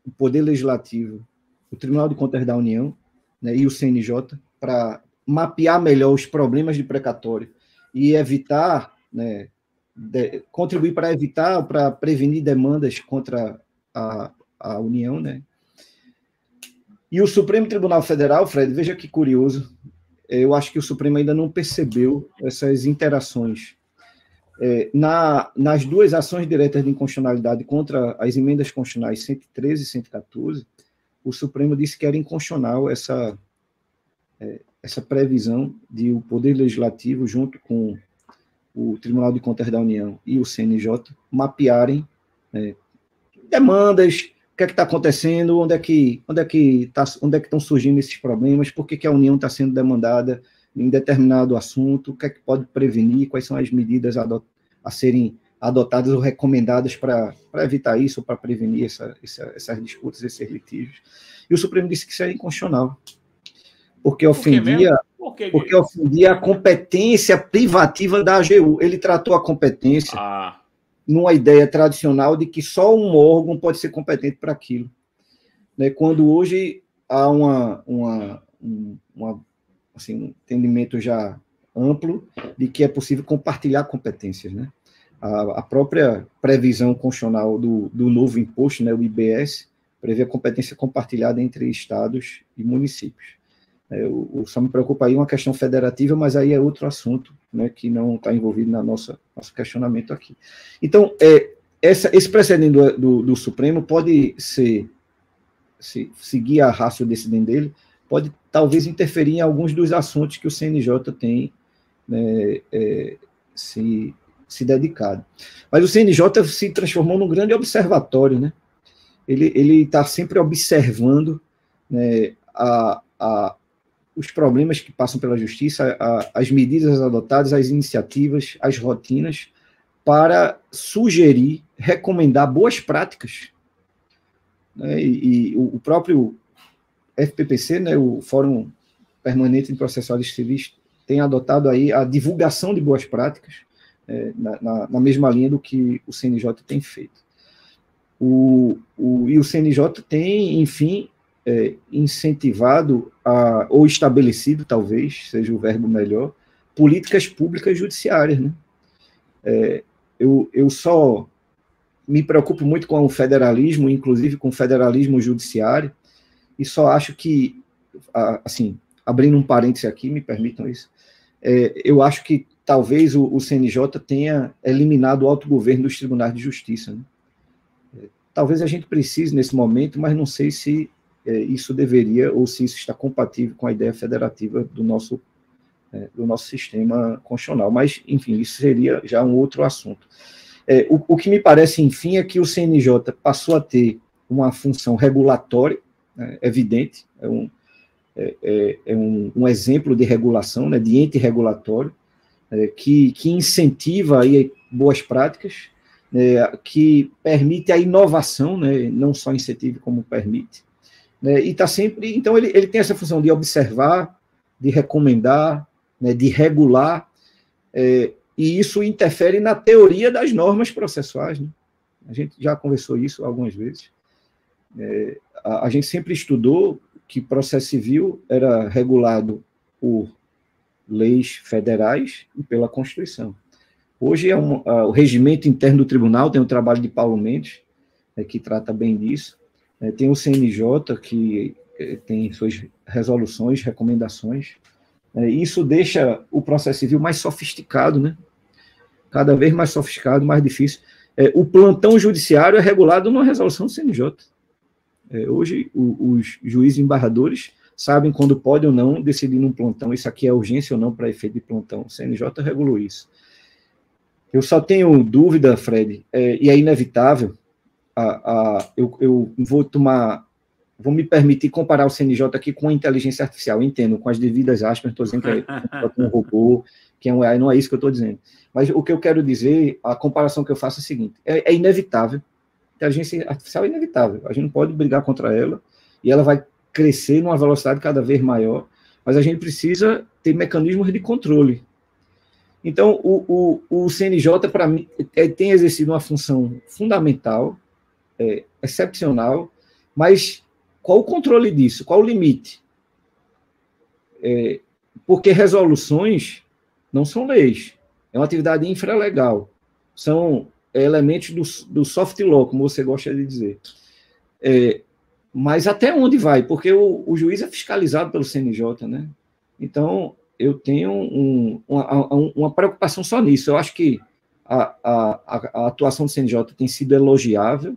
o Poder Legislativo, o Tribunal de Contas da União, né, e o CNJ, para mapear melhor os problemas de precatório e evitar, né, contribuir para evitar, para prevenir demandas contra a União. Né? E o Supremo Tribunal Federal, Fred, veja que curioso, eu acho que o Supremo ainda não percebeu essas interações. Nas duas ações diretas de inconstitucionalidade contra as emendas constitucionais 113 e 114, o Supremo disse que era inconstitucional essa previsão de o Poder Legislativo, junto com o Tribunal de Contas da União e o CNJ, mapearem demandas, o que é que está acontecendo, onde é que estão surgindo esses problemas, por que a União está sendo demandada em determinado assunto, o que é que pode prevenir, quais são as medidas a serem adotadas ou recomendadas para evitar isso, ou para prevenir essas disputas, esses litígios. E o Supremo disse que isso era inconstitucional, porque ofendia a competência privativa da AGU. Ele tratou a competência numa ideia tradicional de que só um órgão pode ser competente para aquilo. Né? Quando hoje há um entendimento já amplo de que é possível compartilhar competências. Né? A própria previsão constitucional do novo imposto, né, o IBS, prevê a competência compartilhada entre estados e municípios. Só me preocupa aí uma questão federativa, mas aí é outro assunto, né, que não está envolvido no nosso questionamento aqui. Então, esse precedente do Supremo pode seguir a ratio decidente dele, pode talvez interferir em alguns dos assuntos que o CNJ tem, né, se dedicado. Mas o CNJ se transformou num grande observatório, né? Ele está sempre observando, né, os problemas que passam pela justiça, as medidas adotadas, as iniciativas, as rotinas, para sugerir, recomendar boas práticas. Né? E o próprio FPPC, né, o Fórum Permanente de Processuais Civis, tem adotado aí a divulgação de boas práticas, na mesma linha do que o CNJ tem feito. E o CNJ tem, enfim, incentivado ou estabelecido, talvez seja o verbo melhor, políticas públicas judiciárias. Né? Eu só me preocupo muito com o federalismo, inclusive com o federalismo judiciário, e só acho que, assim, abrindo um parêntese aqui, me permitam isso, eu acho que talvez o CNJ tenha eliminado o autogoverno dos tribunais de justiça. Né? Talvez a gente precise nesse momento, mas não sei se isso deveria, ou se isso está compatível com a ideia federativa do nosso sistema constitucional. Mas, enfim, isso seria já um outro assunto. O que me parece, enfim, é que o CNJ passou a ter uma função regulatória, evidente, um exemplo de regulação, né, de ente regulatório, que incentiva aí boas práticas, que permite a inovação, né, não só incentiva como permite, né, e está sempre. Então, ele tem essa função de observar, de recomendar, né, de regular, e isso interfere na teoria das normas processuais. Né? A gente já conversou isso algumas vezes. A gente sempre estudou que processo civil era regulado por leis federais e pela Constituição. Hoje o regimento interno do tribunal, tem o trabalho de Paulo Mendes, que trata bem disso, tem o CNJ, que tem suas resoluções, recomendações, isso deixa o processo civil mais sofisticado, né? Cada vez mais sofisticado, mais difícil. O plantão judiciário é regulado numa resolução do CNJ. Hoje, os juízes embargadores sabem quando pode ou não decidir num plantão, isso aqui é urgência ou não para efeito de plantão. O CNJ regulou isso. Eu só tenho dúvida, Fred, e é inevitável, eu vou me permitir comparar o CNJ aqui com a inteligência artificial, eu entendo, com as devidas aspas, estou dizendo que é um robô, que é um AI, não é isso que eu estou dizendo. Mas o que eu quero dizer, a comparação que eu faço é a seguinte, é inevitável, a inteligência artificial é inevitável, a gente não pode brigar contra ela, e ela vai crescer numa velocidade cada vez maior, mas a gente precisa ter mecanismos de controle. Então, o CNJ, para mim, tem exercido uma função fundamental, excepcional, mas qual o controle disso? Qual o limite? Porque resoluções não são leis, é uma atividade infralegal, são elementos do soft law, como você gosta de dizer. Mas até onde vai? Porque o juiz é fiscalizado pelo CNJ, né? Então, eu tenho uma preocupação só nisso. Eu acho que a atuação do CNJ tem sido elogiável,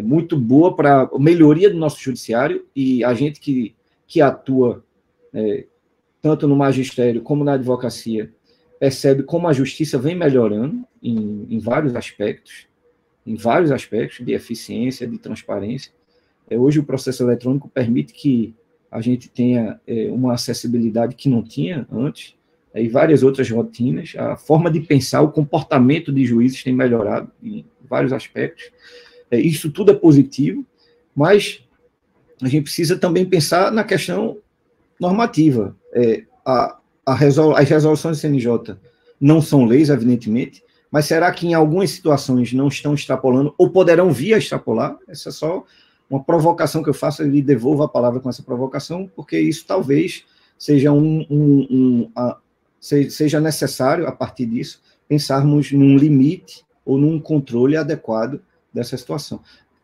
muito boa para a melhoria do nosso judiciário, e a gente que atua tanto no magistério como na advocacia percebe como a justiça vem melhorando em vários aspectos de eficiência, de transparência. Hoje o processo eletrônico permite que a gente tenha uma acessibilidade que não tinha antes, e várias outras rotinas. A forma de pensar, o comportamento de juízes tem melhorado em vários aspectos. Isso tudo é positivo, mas a gente precisa também pensar na questão normativa. As resoluções do CNJ não são leis, evidentemente, mas será que em algumas situações não estão extrapolando, ou poderão vir a extrapolar? Essa é só uma provocação que eu faço, e lhe devolvo a palavra com essa provocação, porque isso talvez seja seja necessário, a partir disso, pensarmos num limite ou num controle adequado dessa situação.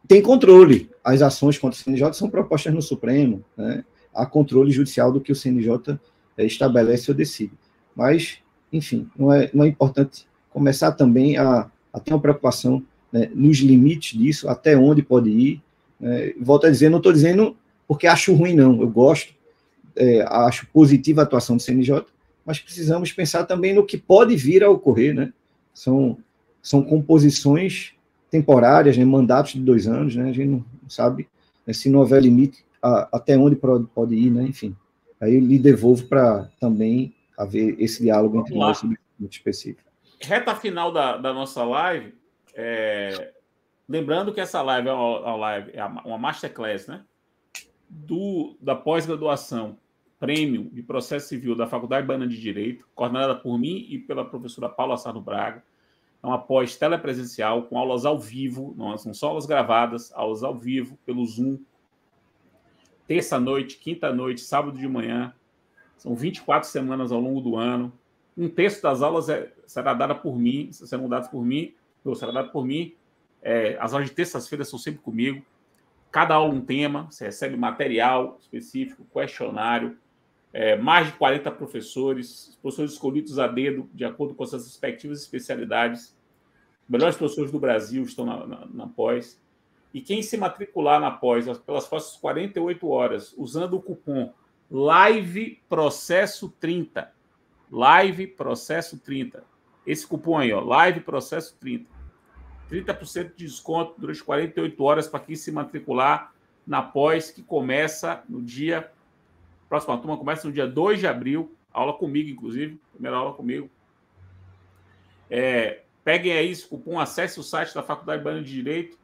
Tem controle, as ações contra o CNJ são propostas no Supremo, né? Há controle judicial do que o CNJ estabelece ou decide. Mas, enfim, não é importante começar também a ter uma preocupação, né, nos limites disso, até onde pode ir. Volto a dizer, não estou dizendo porque acho ruim, não. Eu gosto, acho positiva a atuação do CNJ, mas precisamos pensar também no que pode vir a ocorrer, né? São composições temporárias, né, mandatos de 2 anos, né? A gente não sabe, né, se não houver limite, até onde pode ir, né? Enfim, aí eu lhe devolvo para também haver esse diálogo entre nós muito específico. Reta final da nossa live, lembrando que essa live é uma masterclass, né? Da pós-graduação Prêmio de Processo Civil da Faculdade Baiana de Direito, coordenada por mim e pela professora Paula Sarno Braga. É uma pós telepresencial, com aulas ao vivo, não são só aulas gravadas, aulas ao vivo, pelo Zoom, terça-noite, quinta-noite, sábado de manhã. São 24 semanas ao longo do ano. Um terço das aulas será dada por mim, serão dadas por mim, ou será dado por mim. As aulas de terças-feiras são sempre comigo. Cada aula um tema, você recebe material específico, questionário, mais de 40 professores escolhidos a dedo, de acordo com suas respectivas especialidades. Os melhores professores do Brasil estão na pós. E quem se matricular na pós pelas próximas 48 horas, usando o cupom LIVEPROCESSO30, LIVEPROCESSO30, esse cupom aí, ó, LIVEPROCESSO30, 30% de desconto durante 48 horas para quem se matricular na pós, que começa no dia... Próxima turma começa no dia 2 de abril, aula comigo, inclusive, primeira aula comigo. Peguem aí esse cupom, acesse o site da Faculdade Baiana de Direito,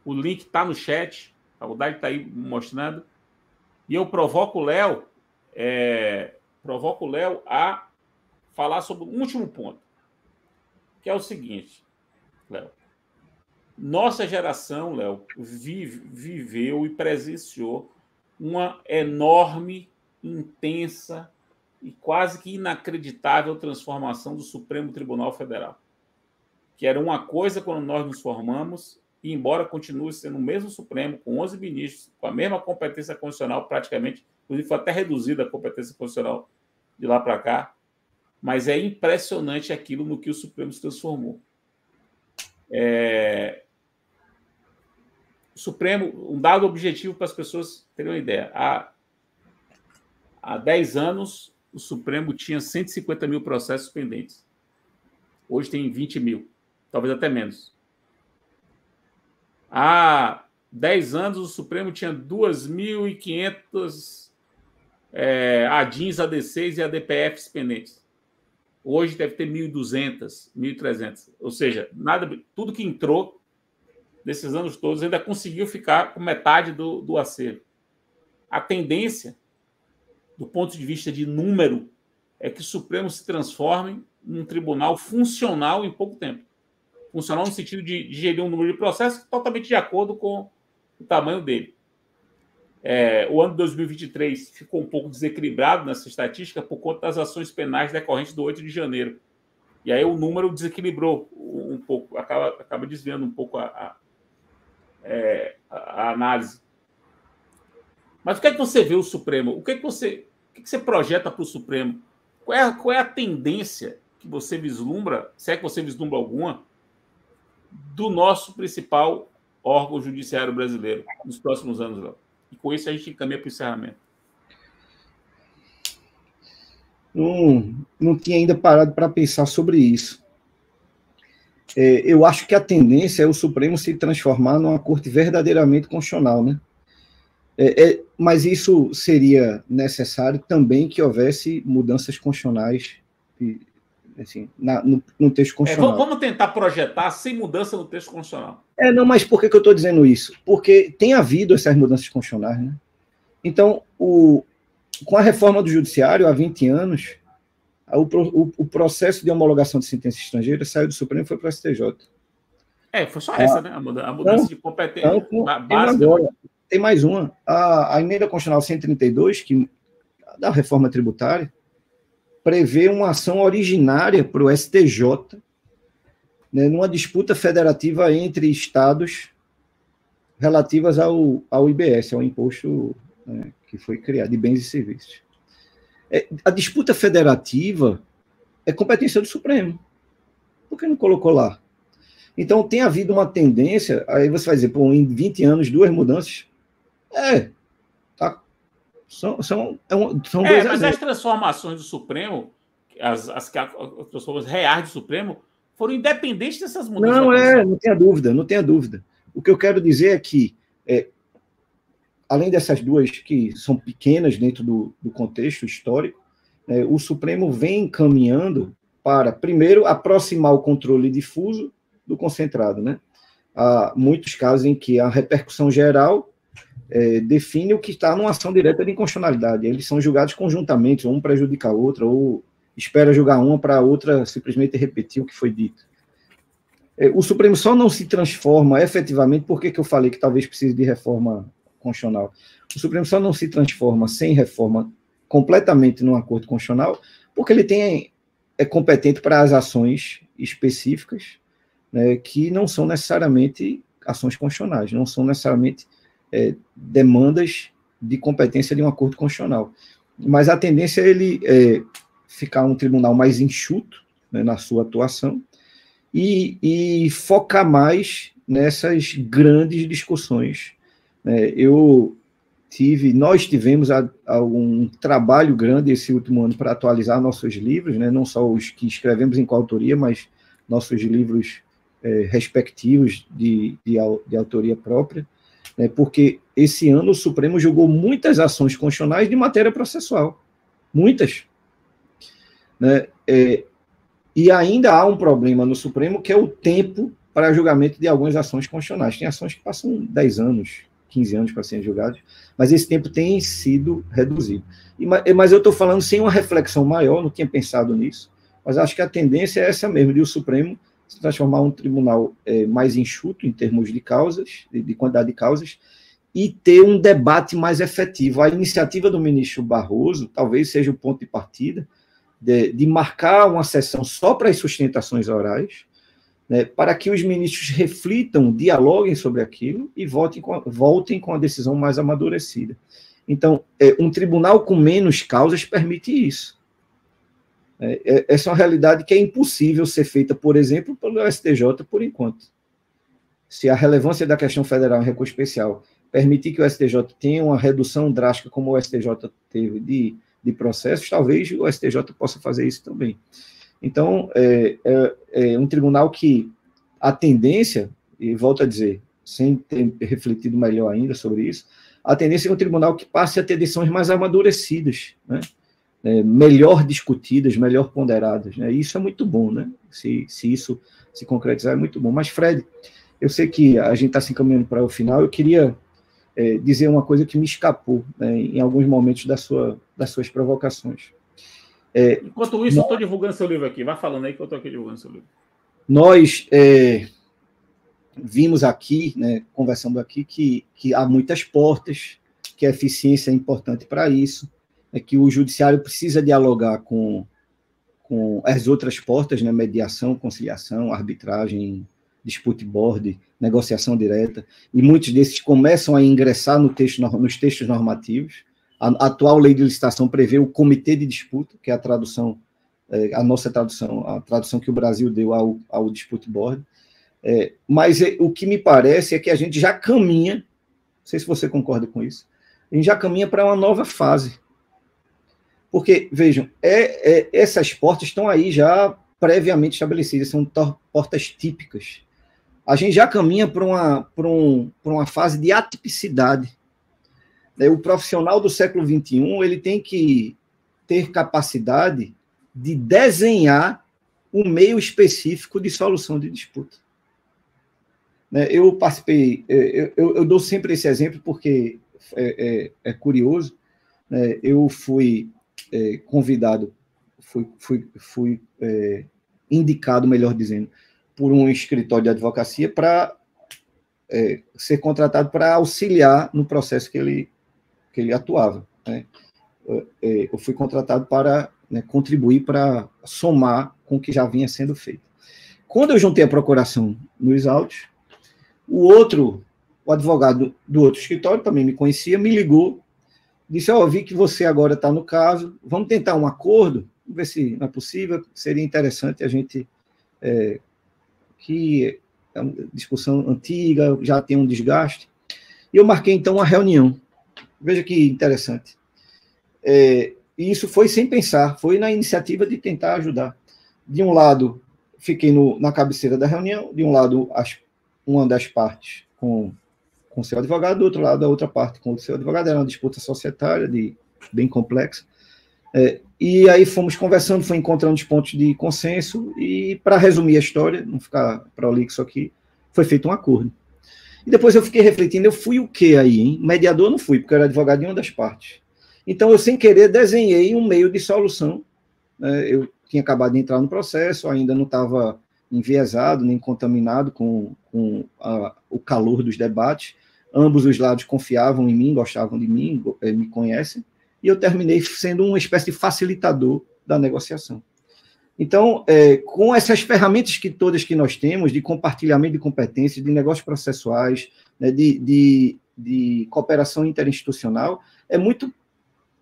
o link está no chat, a faculdade está aí mostrando, e eu provoco o Léo a falar sobre um último ponto, que é o seguinte, Léo. Nossa geração, Léo, viveu e presenciou uma enorme, intensa e quase que inacreditável transformação do Supremo Tribunal Federal, que era uma coisa quando nós nos formamos, e embora continue sendo o mesmo Supremo, com 11 ministros, com a mesma competência constitucional praticamente, inclusive foi até reduzida a competência constitucional de lá para cá, mas é impressionante aquilo no que o Supremo se transformou. O Supremo, um dado objetivo para as pessoas terem uma ideia, há 10 anos, o Supremo tinha 150 mil processos pendentes. Hoje tem 20 mil, talvez até menos. Há 10 anos, o Supremo tinha 2.500 ADINs, AD6 e ADPFs pendentes. Hoje deve ter 1.200, 1.300. Ou seja, tudo que entrou nesses anos todos ainda conseguiu ficar com metade do acervo. A tendência, do ponto de vista de número, é que o Supremo se transforme num tribunal funcional em pouco tempo. Funcional no sentido de gerir um número de processos totalmente de acordo com o tamanho dele. O ano de 2023 ficou um pouco desequilibrado nessa estatística por conta das ações penais decorrentes do 8 de janeiro. E aí o número desequilibrou um pouco, acaba desviando um pouco a análise. Mas o que é que você vê o Supremo? O que você projeta para o Supremo? Qual é a tendência que você vislumbra, se é que você vislumbra alguma, do nosso principal órgão judiciário brasileiro nos próximos anos, Léo? E com isso a gente encaminha para o encerramento. Não tinha ainda parado para pensar sobre isso. Eu acho que a tendência é o Supremo se transformar numa corte verdadeiramente constitucional, né? Mas isso seria necessário também que houvesse mudanças constitucionais, assim, no texto constitucional. Vamos tentar projetar sem mudança no texto constitucional. Não, mas por que eu estou dizendo isso? Porque tem havido essas mudanças constitucionais, né? Então, com a reforma do judiciário, há 20 anos, o processo de homologação de sentença estrangeira saiu do Supremo e foi para o STJ. Foi só essa, né? A mudança de competência básica. Agora, tem mais uma. A emenda constitucional 132, da reforma tributária, prevê uma ação originária para o STJ, né, numa disputa federativa entre estados relativas ao IBS, ao imposto, né, que foi criado, de bens e serviços. A disputa federativa é competência do Supremo. Por que não colocou lá? Então, tem havido uma tendência, aí você vai dizer, em 20 anos, 2 mudanças. Tá. São dois mas as transformações do Supremo, as transformações reais do Supremo, foram independentes dessas mudanças. Não tenha dúvida. O que eu quero dizer é que, além dessas duas que são pequenas dentro do contexto histórico, o Supremo vem caminhando para, primeiro, aproximar o controle difuso do concentrado, né? Há muitos casos em que a repercussão geral define o que está numa ação direta de inconstitucionalidade. Eles são julgados conjuntamente, um prejudica a outra, ou espera julgar uma para a outra simplesmente repetir o que foi dito. O Supremo só não se transforma efetivamente, por que eu falei que talvez precise de reforma constitucional? O Supremo só não se transforma sem reforma completamente num acordo constitucional, porque ele é competente para as ações específicas, né, que não são necessariamente ações constitucionais, não são necessariamente demandas de competência de um acordo constitucional. Mas a tendência é ele ficar um tribunal mais enxuto, né, na sua atuação e focar mais nessas grandes discussões. Nós tivemos um trabalho grande esse último ano para atualizar nossos livros, né, não só os que escrevemos em coautoria, mas nossos livros respectivos de autoria própria, né, porque esse ano o Supremo julgou muitas ações constitucionais de matéria processual. Muitas. Né, e ainda há um problema no Supremo, que é o tempo para julgamento de algumas ações constitucionais. Tem ações que passam 10 anos, 15 anos para serem julgadas, mas esse tempo tem sido reduzido. Mas eu estou falando sem uma reflexão maior, não tinha pensado nisso, mas acho que a tendência é essa mesmo, de o Supremo se transformar em um tribunal mais enxuto em termos de causas, de quantidade de causas, e ter um debate mais efetivo. A iniciativa do ministro Barroso talvez seja o ponto de partida de marcar uma sessão só para as sustentações orais, né, para que os ministros reflitam, dialoguem sobre aquilo e voltem com a decisão mais amadurecida. Então, um tribunal com menos causas permite isso. Essa é uma realidade que é impossível ser feita, por exemplo, pelo STJ por enquanto. Se a relevância da questão federal em recurso especial permitir que o STJ tenha uma redução drástica como o STJ teve de processos, talvez o STJ possa fazer isso também. Então, é um tribunal que a tendência, e volto a dizer, sem ter refletido melhor ainda sobre isso, a tendência é um tribunal que passe a ter decisões mais amadurecidas, né? Melhor discutidas, melhor ponderadas, né? Isso é muito bom, né? Se isso se concretizar, é muito bom. Mas, Fred, eu sei que a gente está se encaminhando para o final, eu queria dizer uma coisa que me escapou, né, em alguns momentos das suas provocações. Enquanto isso, eu estou divulgando seu livro aqui. Vai falando aí que eu estou aqui divulgando seu livro. Nós vimos aqui, né, conversando aqui, que há muitas portas, que a eficiência é importante para isso, que o judiciário precisa dialogar com as outras portas, né, mediação, conciliação, arbitragem, dispute board, negociação direta, e muitos desses começam a ingressar nos textos normativos. A atual lei de licitação prevê o comitê de disputa, que é a tradução, a nossa tradução, a tradução que o Brasil deu ao dispute board. Mas o que me parece é que a gente já caminha, não sei se você concorda com isso, a gente já caminha para uma nova fase. Porque, vejam, essas portas estão aí já previamente estabelecidas, são portas típicas. A gente já caminha para uma fase de atipicidade. O profissional do século XXI ele tem que ter capacidade de desenhar um meio específico de solução de disputa. Eu participei, eu dou sempre esse exemplo porque é curioso. Eu fui convidado, fui indicado, melhor dizendo, por um escritório de advocacia para ser contratado para auxiliar no processo que ele atuava. Né? Eu fui contratado para contribuir, para somar com o que já vinha sendo feito. Quando eu juntei a procuração nos autos, o advogado do outro escritório, também me conhecia, me ligou, disse, eu vi que você agora está no caso, vamos tentar um acordo, vamos ver se não é possível, seria interessante a gente, que é uma discussão antiga, já tem um desgaste, e eu marquei então uma reunião. Veja que interessante. E isso foi sem pensar, foi na iniciativa de tentar ajudar. De um lado, fiquei na cabeceira da reunião, de um lado, uma das partes com seu advogado, do outro lado, a outra parte com o seu advogado, era uma disputa societária, bem complexa. E aí fomos conversando, foi encontrando os pontos de consenso, e para resumir a história, não ficar prolixo aqui, foi feito um acordo. E depois eu fiquei refletindo, eu fui o quê aí, hein? Mediador não fui, porque eu era advogado de uma das partes. Então, eu, sem querer, desenhei um meio de solução. Eu tinha acabado de entrar no processo, ainda não estava enviesado, nem contaminado com o calor dos debates. Ambos os lados confiavam em mim, gostavam de mim, me conhecem, e eu terminei sendo uma espécie de facilitador da negociação. Então, com essas ferramentas todas que nós temos, de compartilhamento de competências, de negócios processuais, né, de cooperação interinstitucional, é muito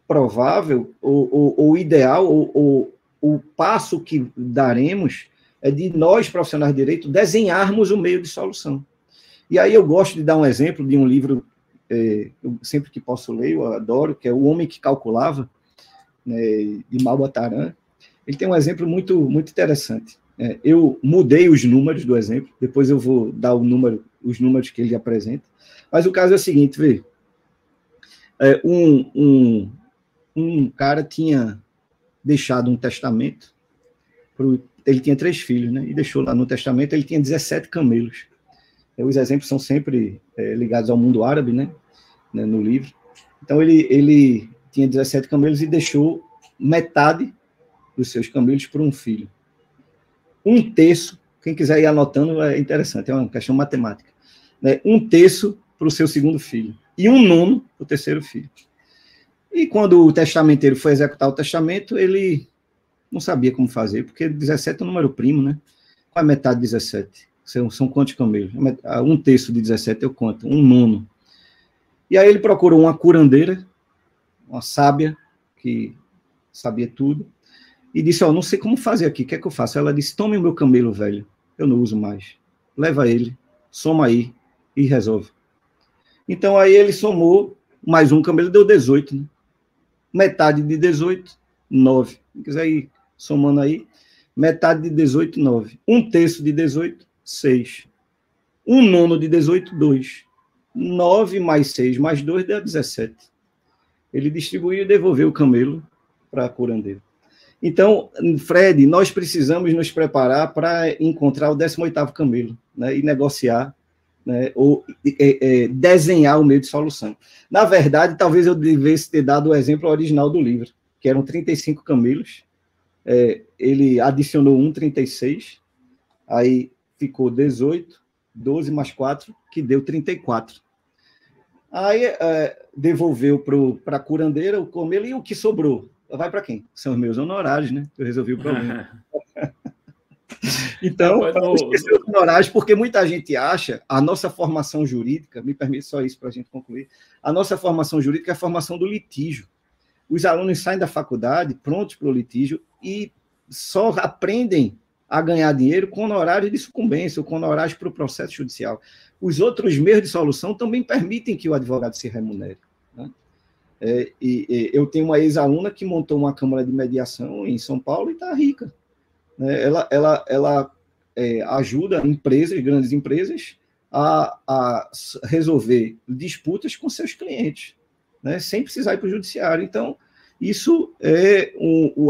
provável, ou ideal, o passo que daremos é de nós, profissionais de direito, desenharmos o meio de solução. E aí eu gosto de dar um exemplo de um livro, eu sempre que posso ler, eu adoro, que é O Homem que Calculava, né, de Malbataran. Ele tem um exemplo muito, muito interessante. Eu mudei os números do exemplo, depois eu vou dar os números que ele apresenta. Mas o caso é o seguinte, vê. Um cara tinha deixado um testamento, ele tinha 3 filhos, né? E deixou lá no testamento, ele tinha 17 camelos. Os exemplos são sempre ligados ao mundo árabe, né? No livro. Então, ele tinha 17 camelos e deixou metade dos seus camelos para um filho. 1/3, quem quiser ir anotando, é interessante, é uma questão matemática. Né? 1/3 para o seu segundo filho. E 1/9 para o terceiro filho. E quando o testamenteiro foi executar o testamento, ele não sabia como fazer, porque 17 é um número primo, né? Qual é metade de 17? São quantos camelos? 1/3 de 17 eu conto, 1/9. E aí ele procurou uma curandeira, uma sábia, que sabia tudo, e disse, não sei como fazer aqui, o que é que eu faço? Ela disse, tome o meu camelo velho, eu não uso mais. Leva ele, soma aí e resolve. Então aí ele somou, mais um camelo deu 18, né? Metade de 18, 9. Se quiser ir somando aí. Metade de 18, 9. Um terço de 18, 6. Um nono de 18, 2. 9 mais 6 mais 2 dá 17. Ele distribuiu e devolveu o camelo para a curandeira. Então, Fred, nós precisamos nos preparar para encontrar o 18º camelo, né, e negociar, né, ou desenhar o meio de solução. Na verdade, talvez eu devesse ter dado o exemplo original do livro, que eram 35 camelos, ele adicionou 36, aí ficou 18, 12 mais 4, que deu 34. Aí devolveu para a curandeira o camelo, e o que sobrou? Vai para quem? São os meus honorários, né? Eu resolvi o problema. Então, para não esquecer os honorários, porque muita gente acha, a nossa formação jurídica, me permite só isso para a gente concluir, a nossa formação jurídica é a formação do litígio. Os alunos saem da faculdade prontos para o litígio e só aprendem a ganhar dinheiro com honorários de sucumbência ou com honorários para o processo judicial. Os outros meios de solução também permitem que o advogado se remunere, né? Eu tenho uma ex-aluna que montou uma câmara de mediação em São Paulo e está rica, né? Ela ajuda empresas, grandes empresas, a resolver disputas com seus clientes, né? Sem precisar ir para o judiciário. Então, isso é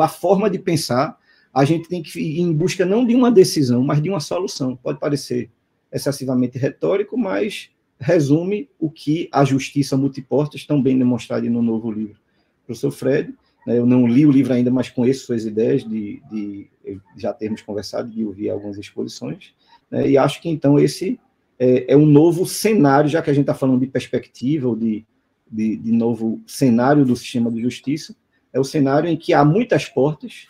a forma de pensar. A gente tem que ir em busca não de uma decisão, mas de uma solução. Pode parecer excessivamente retórico, mas resume o que a justiça multiportas, tão bem demonstrada no novo livro. Professor Fred, né, eu não li o livro ainda, mas conheço suas ideias de já termos conversado, de ouvir algumas exposições, né, e acho que, então, esse é um novo cenário, já que a gente está falando de perspectiva, ou de novo cenário do sistema de justiça, é o cenário em que há muitas portas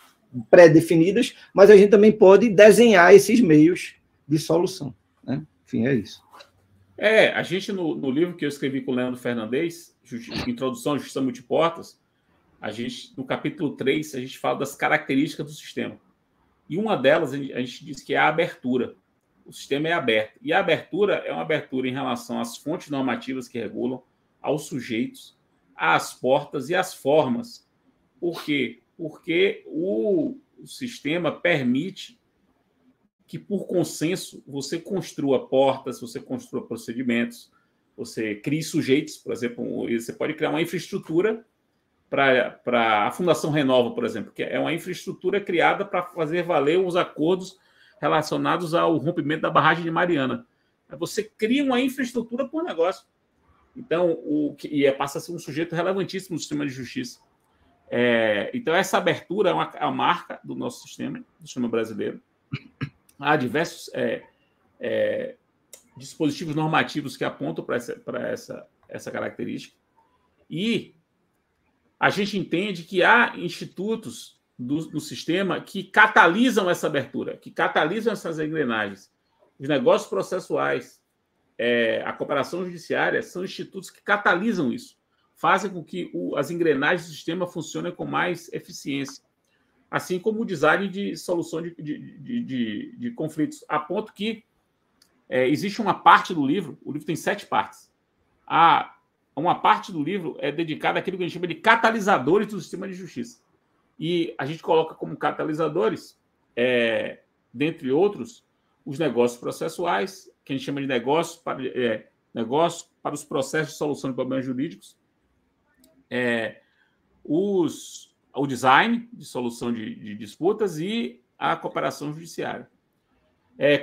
pré-definidas, mas a gente também pode desenhar esses meios de solução, né? Enfim, é isso. A gente, no livro que eu escrevi com o Leandro Fernandes, Introdução à Justiça Multiportas, no capítulo 3, a gente fala das características do sistema. E uma delas, a gente diz que é a abertura. O sistema é aberto. E a abertura é uma abertura em relação às fontes normativas que regulam, aos sujeitos, às portas e às formas. Por quê? Porque o sistema permite que, por consenso, você construa portas, você construa procedimentos, você crie sujeitos. Por exemplo, você pode criar uma infraestrutura para a Fundação Renova, por exemplo, que é uma infraestrutura criada para fazer valer os acordos relacionados ao rompimento da barragem de Mariana. Você cria uma infraestrutura por negócio. Então, passa a ser um sujeito relevantíssimo no sistema de justiça. Então, essa abertura é a marca do nosso sistema, do sistema brasileiro. Há diversos dispositivos normativos que apontam para essa característica. E a gente entende que há institutos do sistema que catalisam essa abertura, que catalisam essas engrenagens. Os negócios processuais, a cooperação judiciária, são institutos que catalisam isso, fazem com que as engrenagens do sistema funcionem com mais eficiência. Assim como o design de solução de conflitos, a ponto que existe uma parte do livro, o livro tem 7 partes, uma parte do livro é dedicada àquilo que a gente chama de catalisadores do sistema de justiça. E a gente coloca como catalisadores, dentre outros, os negócios processuais, que a gente chama de negócios para os processos de solução de problemas jurídicos, o design de solução de disputas e a cooperação judiciária.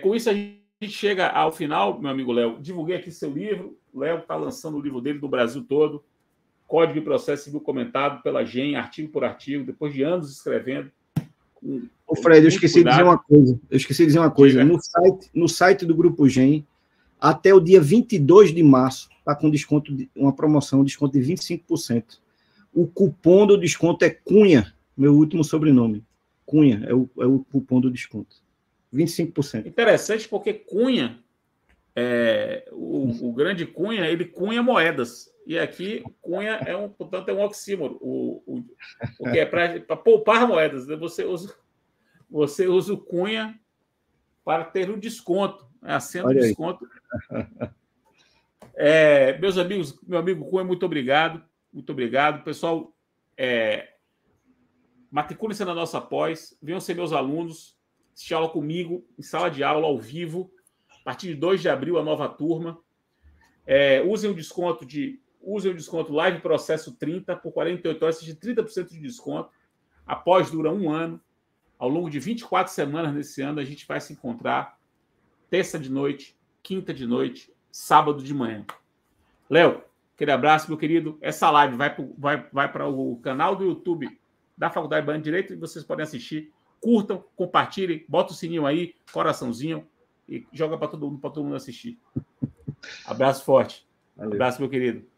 Com isso, a gente chega ao final, meu amigo Léo. Divulguei aqui seu livro. O Léo está lançando o livro dele no Brasil todo. Código de Processo Civil comentado pela GEM, artigo por artigo, depois de anos escrevendo. Fred, eu esqueci de dizer uma coisa. No site do Grupo GEM, até o dia 22 de março, está com uma promoção, desconto de 25%. O cupom do desconto é Cunha, meu último sobrenome. Cunha é o cupom do desconto. 25%. Interessante, porque Cunha, o grande Cunha, ele cunha moedas. E aqui, Cunha portanto, é um oxímoro, porque é para poupar moedas. Você usa o Cunha para ter o desconto, a cena do desconto. Meus amigos, meu amigo Cunha, muito obrigado. Muito obrigado. Pessoal, matriculem-se na nossa pós, venham ser meus alunos. assistir aula comigo, em sala de aula, ao vivo, a partir de 2 de abril, a nova turma. Usem o desconto Live Processo 30 por 48 horas, de 30% de desconto. Após dura 1 ano. Ao longo de 24 semanas nesse ano, a gente vai se encontrar terça de noite, quinta de noite, sábado de manhã. Léo, aquele abraço, meu querido. Essa live vai para o canal do YouTube da Faculdade Baiana de Direito e vocês podem assistir. Curtam, compartilhem, bota o sininho aí, coraçãozinho e joga para todo mundo assistir. Abraço forte. Valeu. Abraço, meu querido.